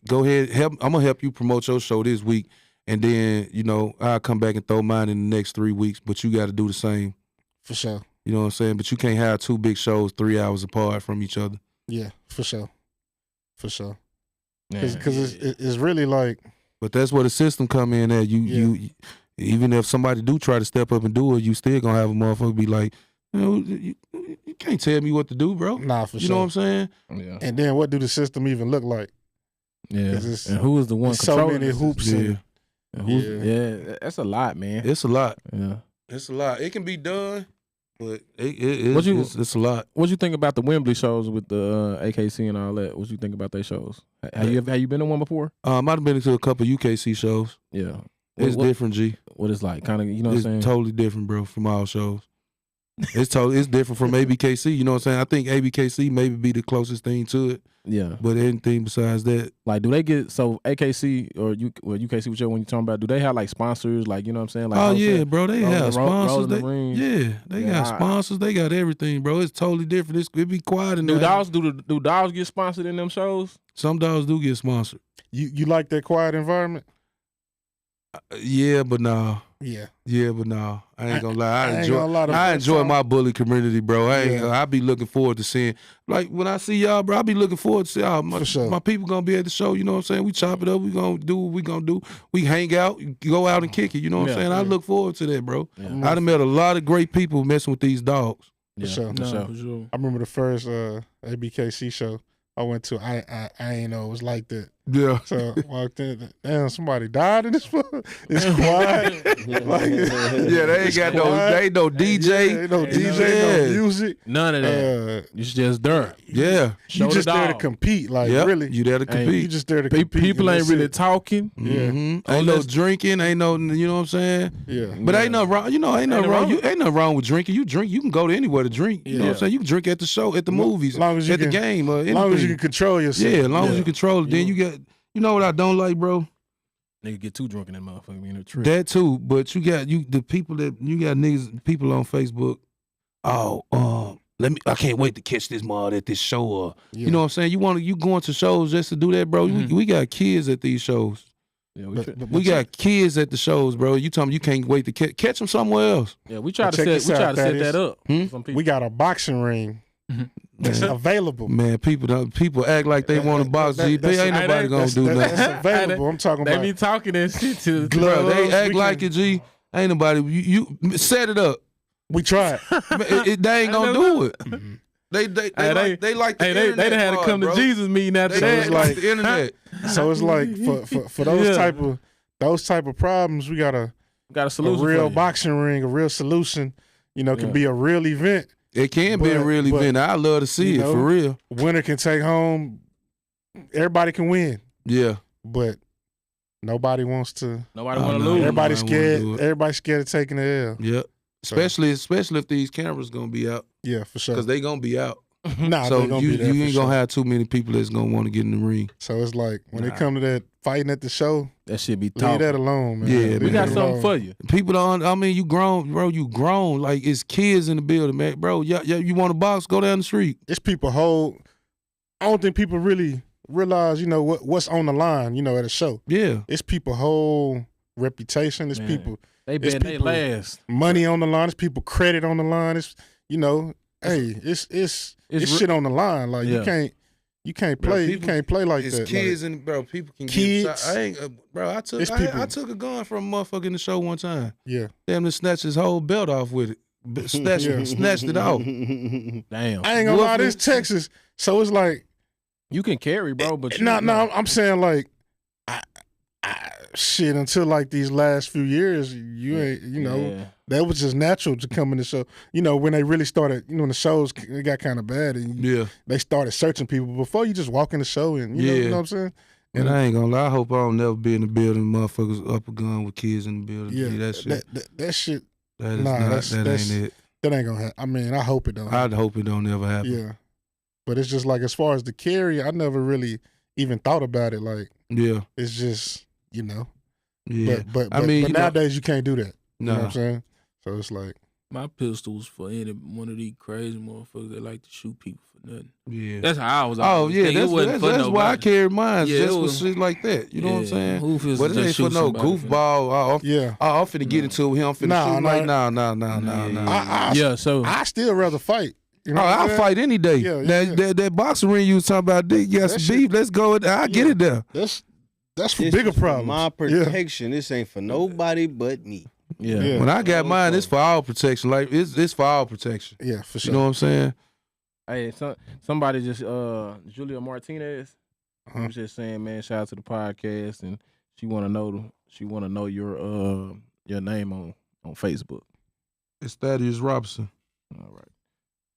Help. I'm gonna help you promote your show this week, and then I'll come back and throw mine in the next 3 weeks. But you got to do the same. For sure. You know what I'm saying? But you can't have two big shows 3 hours apart from each other. Yeah, for sure. Because it's really like. But that's where the system come in at. You even if somebody do try to step up and do it, you still gonna have a motherfucker be like, you can't tell me what to do, bro. Nah, for sure. You know what I'm saying? Yeah. And then what do the system even look like? Yeah. And who is the one so controlling many hoops? Yeah, that's a lot, man. It's a lot. Yeah. It's a lot. It can be done, but it's a lot. What you think about the Wembley shows with the AKC and all that? What you think about their shows? Have you been to one before? I've been to a couple UKC shows. Yeah. It's different, G. What it's like, kind of, you know what I'm saying? It's totally different, bro, from all shows. It's different from ABKC, you know what I'm saying? I think ABKC maybe be the closest thing to it. Yeah. But anything besides that. Like, do they get, so AKC or UKC, whichever one you're talking about, do they have like sponsors, like, you know what I'm saying? Like, oh, yeah, bro, they have sponsors. They got Yeah, sponsors. They got everything, bro. It's totally different. It be quiet in there. Do dogs get sponsored in them shows? Some dogs do get sponsored. You like that quiet environment? Yeah, but nah. Yeah, but no, I ain't gonna lie. I enjoy my bully community, bro. I be looking forward to seeing, like when I see y'all, bro. I be looking forward to see y'all. My people gonna be at the show. You know what I'm saying? We chop it up. We gonna do what we gonna do. We hang out, go out and kick it. You know what I'm saying? I look forward to that, bro. I done met a lot of great people messing with these dogs. For sure. I remember the first ABKC show I went to. I ain't know it was like that. Yeah. So I walked in. Damn, somebody died in this. It's quiet. They ain't got they ain't no DJ. Ain't no DJ, no music. None of that. You just there. Yeah. You just there to compete. Like really. You there to compete. You just there to compete. People ain't really talking. Yeah. Ain't no drinking. Ain't no, you know what I'm saying? Yeah. But ain't nothing wrong. You know, ain't nothing wrong. Ain't nothing wrong with drinking. You drink. You can go to anywhere to drink. You know what I'm saying? You can drink at the show, at the movies, at the game, or anything. As long as you can control yourself. Yeah, as long as you control it. Then you got. You know what I don't like, bro? Nigga get too drunk in that motherfucker being a trip. That too, but you got the people that you got niggas people on Facebook. I can't wait to catch this mod at this show. Or you know what I'm saying? You going to shows just to do that, bro? We got kids at these shows. Yeah, we got kids at the shows, bro. You tell me you can't wait to catch them somewhere else. Yeah, we try to set that up. We got a boxing ring. That's available. Man, people act like they want to box. Ain't nobody gonna do nothing. That's available. I'm talking about. They be talking that shit to the bro. They act like it, G. Ain't nobody. You set it up. We tried. They ain't gonna do it. They like the internet. They done had to come to Jesus meeting after that. It's like the internet. So it's like for those type of problems, we got a solution. A real boxing ring, a real solution. You know, can be a real event. It can be a real event. I love to see it for real. Winner can take home. Everybody can win. Yeah, but nobody wants to. Nobody want to lose. Everybody's scared. Everybody's scared of taking the L. Yeah, especially if these cameras gonna be out. Yeah, for sure. Because they gonna be out. Nah, so you ain't gonna have too many people that's gonna want to get in the ring. So it's like when it come to that fighting at the show, that shit be leave that alone, man. Yeah, we got something for you. People don't. I mean, you grown, bro. You grown. Like it's kids in the building, man, bro. Yeah. You want to box? Go down the street. It's people I don't think people really realize, you know, what's on the line, you know, at a show. Yeah, it's people whole reputation. It's people. They bet they last. Money on the line. It's people credit on the line. It's it's shit on the line. Like you can't play. You can't play like that. It's kids and bro. People can kids. I took a gun from a motherfucker in the show one time. Yeah, damn, to snatch his whole belt off with it. Snatched it off. Damn. I ain't gonna lie. This Texas, so it's like you can carry, bro. But no, I'm saying like, shit. Until like these last few years, you ain't. You know, that was just natural to come in the show. You know, when they really started. You know, when the shows it got kind of bad, and they started searching people. Before you just walk in the show and you know what I'm saying. And I ain't gonna lie. I hope I don't never be in the building. Motherfuckers up a gun with kids in the building. Yeah, that shit. That shit. That ain't it. That ain't gonna happen. I mean, I hope it don't. I'd hope it don't ever happen. Yeah, but it's just like as far as the carry, I never really even thought about it. Like, it's just But I mean, but nowadays you can't do that. You know what I'm saying? So it's like my pistols for any one of these crazy motherfuckers that like to shoot people for nothing. Yeah, that's how I was. That's why I carry mine. Just for shit like that. You know what I'm saying? But it ain't for no goofball. I'm finna get into him. I'm finna shoot like nah. So I still rather fight. You know I'll fight any day. That boxing ring you was talking about, you got some beef. Let's go. I'll get it there. That's for bigger problems. My protection. This ain't for nobody but me. Yeah. When I got mine, it's for all protection. Like it's for all protection. Yeah, for sure. You know what I'm saying? Hey, somebody just Julia Martinez was just saying, man, shout out to the podcast, and she want to know your name on Facebook. It's Thaddeus Robinson. All right.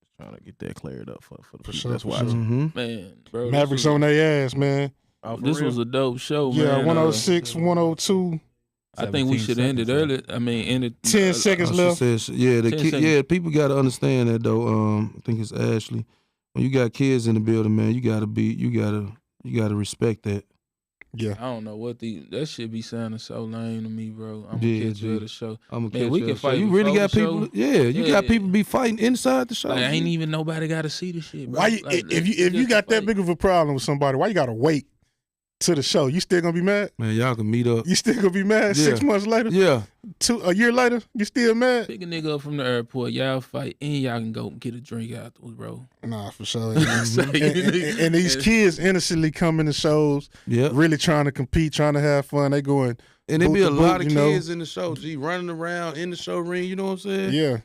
Just trying to get that cleared up for the people that's watching. Mm-hmm. Man, bro, Mavericks on their ass, man. This was a dope show, man. Yeah, 106, 102. I think we should end it early. I mean, end it 10 seconds left. People got to understand that though. I think it's Ashley. When you got kids in the building, man, you gotta respect that. Yeah, I don't know what that shit be sounding so lame to me, bro. I'm gonna catch you at the show. We can fight. You really got people. You got people be fighting inside the show. Like, ain't even nobody got to see the shit, bro. Why if you got that big of a problem with somebody, why you gotta wait to the show, you still gonna be mad? Man, y'all can meet up. You still gonna be mad? Yeah. 6 months later? Yeah. A year later, you still mad? Pick a nigga up from the airport, y'all fight, and y'all can go get a drink afterwards, bro. Nah, for sure. and these kids innocently coming to shows, really trying to compete, trying to have fun. They going, and there be a lot of kids in the show, running around in the show ring. You know what I'm saying? Yeah.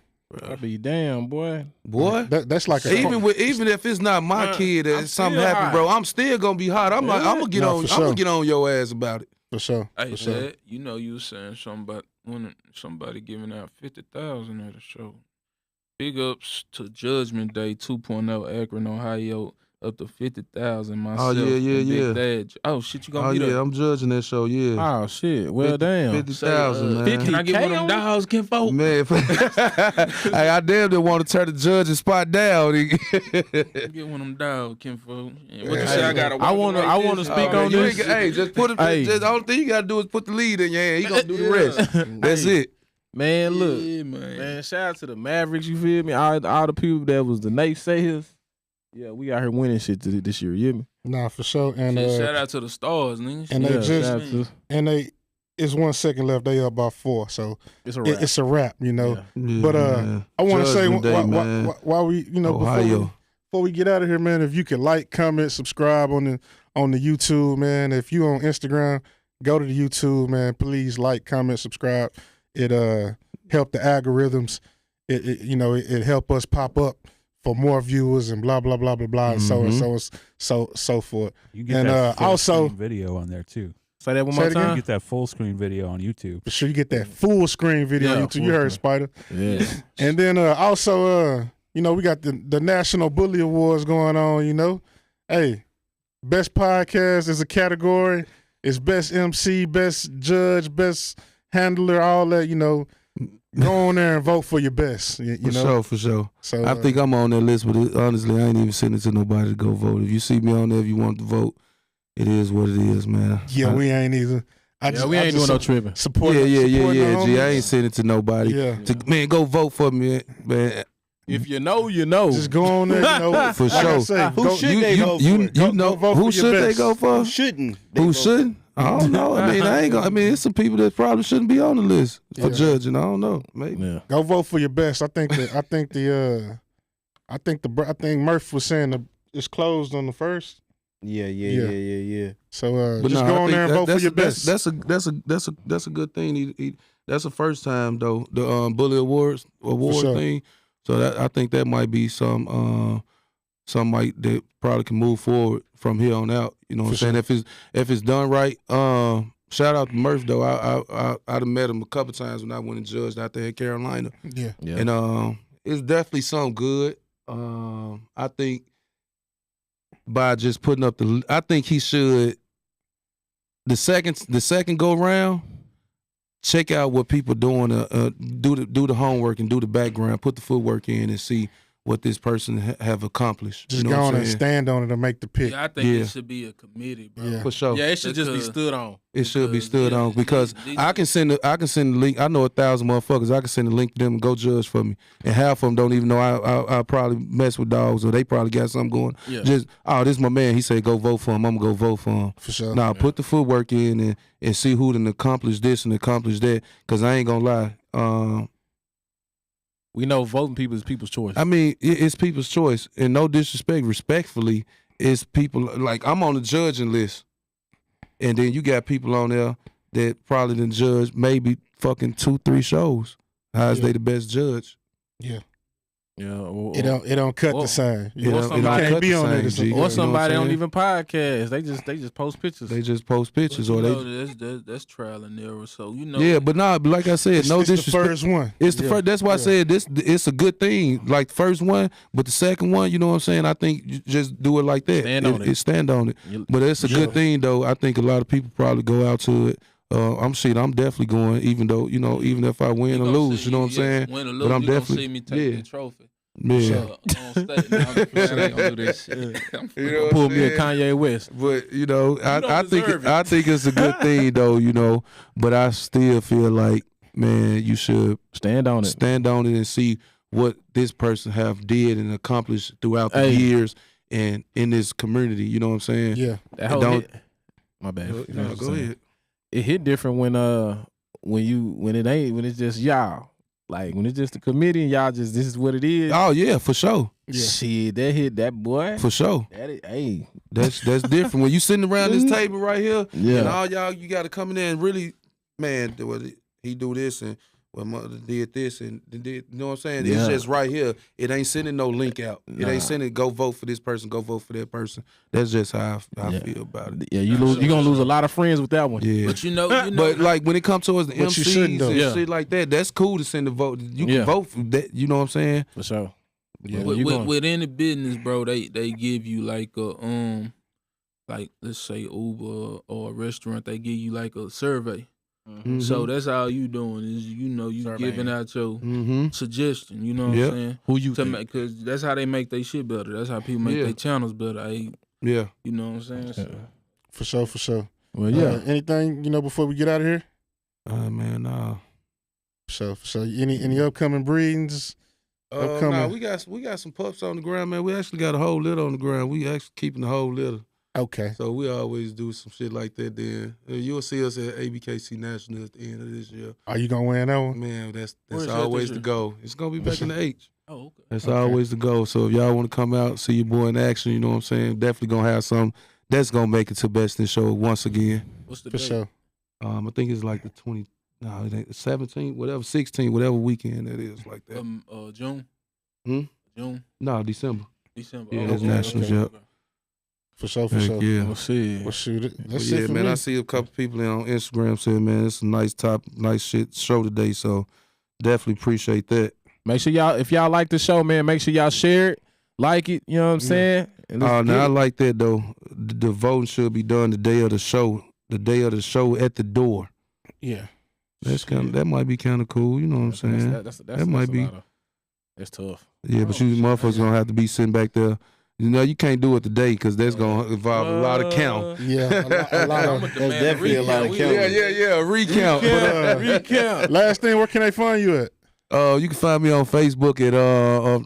I be damn, boy. That's like even if it's not my kid, if something happen, bro, I'm still gonna be hot. I'm gonna get on. I'm gonna get on your ass about it. For sure. Hey, for sure. you know you was saying something about when somebody giving out 50,000 at a show. Big ups to Judgment Day 2.0 Akron, Ohio. Up to 50,000 myself. Oh yeah. Dad. Oh shit, you gonna be there? I'm judging that show. Yeah. Oh shit. Well, damn. 50,000, man. Can I get one of them dogs, Kinfolk? Man, hey, I damn didn't want to turn the judge's spot down. Get one of them dogs, Kinfolk. What you say? I want to speak on this. Hey, just put it. Just, the only thing you gotta do is put the lead in your hand. He gonna do the rest. That's it. Man, look, man. Shout out to the Mavericks. You feel me? All the people that was the naysayers. Yeah, we out here winning shit this year. You hear me? Nah, for sure. And shout out to the stars, nigga. And it's 1 second left. They up by 4, so it's a wrap. You know. Yeah. But I want to say while we, before we get out of here, man, if you can like, comment, subscribe on the YouTube, man. If you on Instagram, go to the YouTube, man. Please like, comment, subscribe. It help the algorithms. It help us pop up for more viewers and blah blah blah blah blah and so forth. You get that full screen video on there too. Say that one more time. You get that full screen video on YouTube. For sure, you get that full screen video on YouTube. You heard Spider. Yeah. And then we got the National Bully Awards going on. Hey, best podcast is a category. It's best MC, best judge, best handler, all that. Go on there and vote for your best. For sure. So I think I'm on that list, but honestly, I ain't even sending it to nobody to go vote. If you see me on there, if you want to vote, it is what it is, man. Yeah, we ain't either. We ain't doing no tripping. Support. Yeah. G, I ain't sending it to nobody. Yeah. Man, go vote for me, man. If you know, you know. Just go on there, for sure. Who should they vote for? Who should they go for? Who shouldn't? Who shouldn't? I don't know. It's some people that probably shouldn't be on the list for judging. I don't know. Maybe. Yeah. Go vote for your best. I think Murph was saying it's closed on the 1st. Yeah. So just go on there and vote for your best. That's a good thing. That's the first time though, the Bully Award sure. thing. So I think that might be some that probably can move forward from here on out. You know what I'm saying? If it's done right. Shout out to Murph though. I'd have met him a couple times when I went and judged out there in Carolina. Yeah. And it's definitely something good. I think by just putting up I think he should the second go round. Check out what people doing. Do the homework and do the background. Put the footwork in and see what this person have accomplished. Just go on and stand on it and make the pick. Yeah, I think it should be a committee, bro. Yeah. For sure. Yeah, it should just be stood on. It should be stood on because I can send the link. I know 1,000 motherfuckers. I can send a link to them and go judge for me, and half of them don't even know I probably mess with dogs or they probably got something going. Yeah. Just this my man. He said go vote for him. I'm gonna go vote for him. For sure. Now put the footwork in and see who done accomplished this and accomplished that. Because I ain't gonna lie. We know voting people is people's choice. I mean, it's people's choice, and no disrespect, respectfully, it's people like I'm on the judging list, and then you got people on there that probably done judge maybe fucking 2-3 shows. How is they the best judge? Yeah. Yeah, it don't cut the same. You can't be on there. Or somebody don't even podcast. They just post pictures. They just post pictures, that's trial and error. So Yeah, but like I said, no disrespect. The first one. It's the first. That's why I said this. It's a good thing. Like the first one, but the second one, you know what I'm saying. I think you just do it like that. Stand on it. But it's a good thing though. I think a lot of people probably go out to it. I'm definitely going, even though, even if I win or lose, you know what I'm saying? Win or lose, but I'm definitely see me take the trophy. Yeah. Pull me a Kanye West. But I think it's a good thing though, but I still feel like, man, you should stand on it and see what this person have did and accomplished throughout the years and in this community, you know what I'm saying? Yeah. My bad. No, go ahead. It hit different when it's just y'all. Like when it's just the committee and y'all just this is what it is. Oh yeah, for sure. Yeah. Shit, that hit that boy. For sure. Hey. That's different. When you sitting around this table right here, Yeah. and all y'all, you got to come in there and really, man, he do this and well, mother did this and did, you know what I'm saying? Yeah. It's just right here. It ain't sending no link out. It Nah. ain't sending go vote for this person, go vote for that person. That's just how I feel about it. Yeah, you're gonna lose a lot of friends with that one. Yeah. But you know, But like when it comes towards the But you shouldn't, MCs though. and Yeah. shit like that, that's cool to send a vote. You can Yeah. vote for that. You know what I'm saying? For sure. Yeah, with any business, bro, they give you like a like let's say Uber or a restaurant, they give you like a survey. Mhm. So that's all you doing is you Surveying. giving out your Mm-hmm. suggestion. You know what Yep. I'm saying? Who you To think? make, cause that's how they make their shit better. That's how people make Yeah. their channels better. Yeah. You know what I'm saying? So, For sure. Well, yeah. Anything before we get out of here? Man, For sure. Any upcoming breedings? Upcoming. nah, we got some pups on the ground, man. We actually got a whole litter on the ground. We actually keeping the whole litter. Okay. So we always do some shit like that. Then you'll see us at ABKC National at the end of this year. Are you gonna win that one? Man, that's Where is that always this the year? goal. It's gonna be back in the H. oh, okay. That's Okay. always the goal. So if y'all want to come out, see your boy in action, you know what I'm saying? Definitely gonna have some. That's gonna make it to Best in Show once again. What's the For date? sure. I think it's like the 20. No, it ain't the 17th, whatever, 16, whatever weekend that is, like that. June. Hmm? June, No, December. December. Yeah, Oh, that's okay, Nationals, okay, yeah. okay. For sure. Heck yeah. We'll see. Well, shoot. But That's yeah, it for man, me. I see a couple people on Instagram saying, man, it's a nice shit show today. So definitely appreciate that. Make sure y'all, if y'all like the show, man, make sure y'all share it, like it. You know what I'm saying? And let's Oh, get now I it. like that though. The voting should be done the day of the show. The day of the show at the door. Yeah. That might be kind of cool. You know what I'm saying? That might be. That's tough. Yeah, but you motherfuckers gonna have to be sitting back there. You know, you can't do it today because that's gonna involve a lot of count. Yeah. A lot of. That's definitely a lot of recount. counting. Yeah. Recount. Recount. Last thing, where can they find you at? You can find me on Facebook at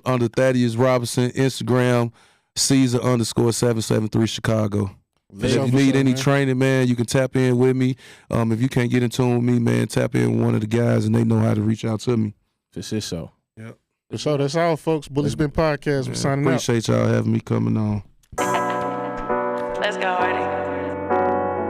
under Thaddeus Robinson, Instagram Caesar_773 Chicago. And if you need any training, man, you can tap in with me. If you can't get in tune with me, man, tap in with one of the guys and they know how to reach out to me. For sure. For sure. That's all, folks. Bully Spin Podcast. We're signing out. Appreciate y'all having me coming on. Let's go, Artie.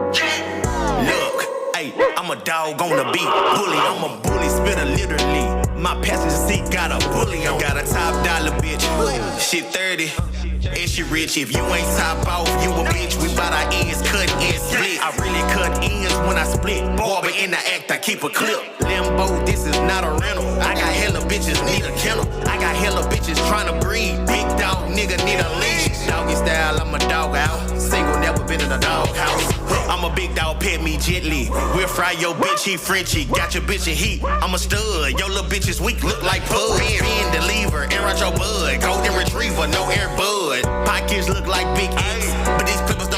Look, hey, I'm a dog on the beat. Bully, I'm a bully spitter, literally. My passenger seat got a bully on. Got a top dollar bitch. Shit 30. And she rich. If you ain't top off, you a bitch. We bout our ends cut and split. I really cut ends when I split. Barber in the act, I keep a clip. Limbo, this is not a rental. I got hella bitches, need a kennel. I got hella bitches trying to breed. Big dog, nigga, need a leash. Doggy style, I'm a dog out. Single, never been in a doghouse. I'm a big dog, pet me gently. We'll fry your bitch, he Frenchy. Got your bitch in heat, I'm a stud. Your little bitch is weak, look like pud. Spin the lever, and right your bud. Golden retriever, no air bud. Pockets look like big X, but these clippers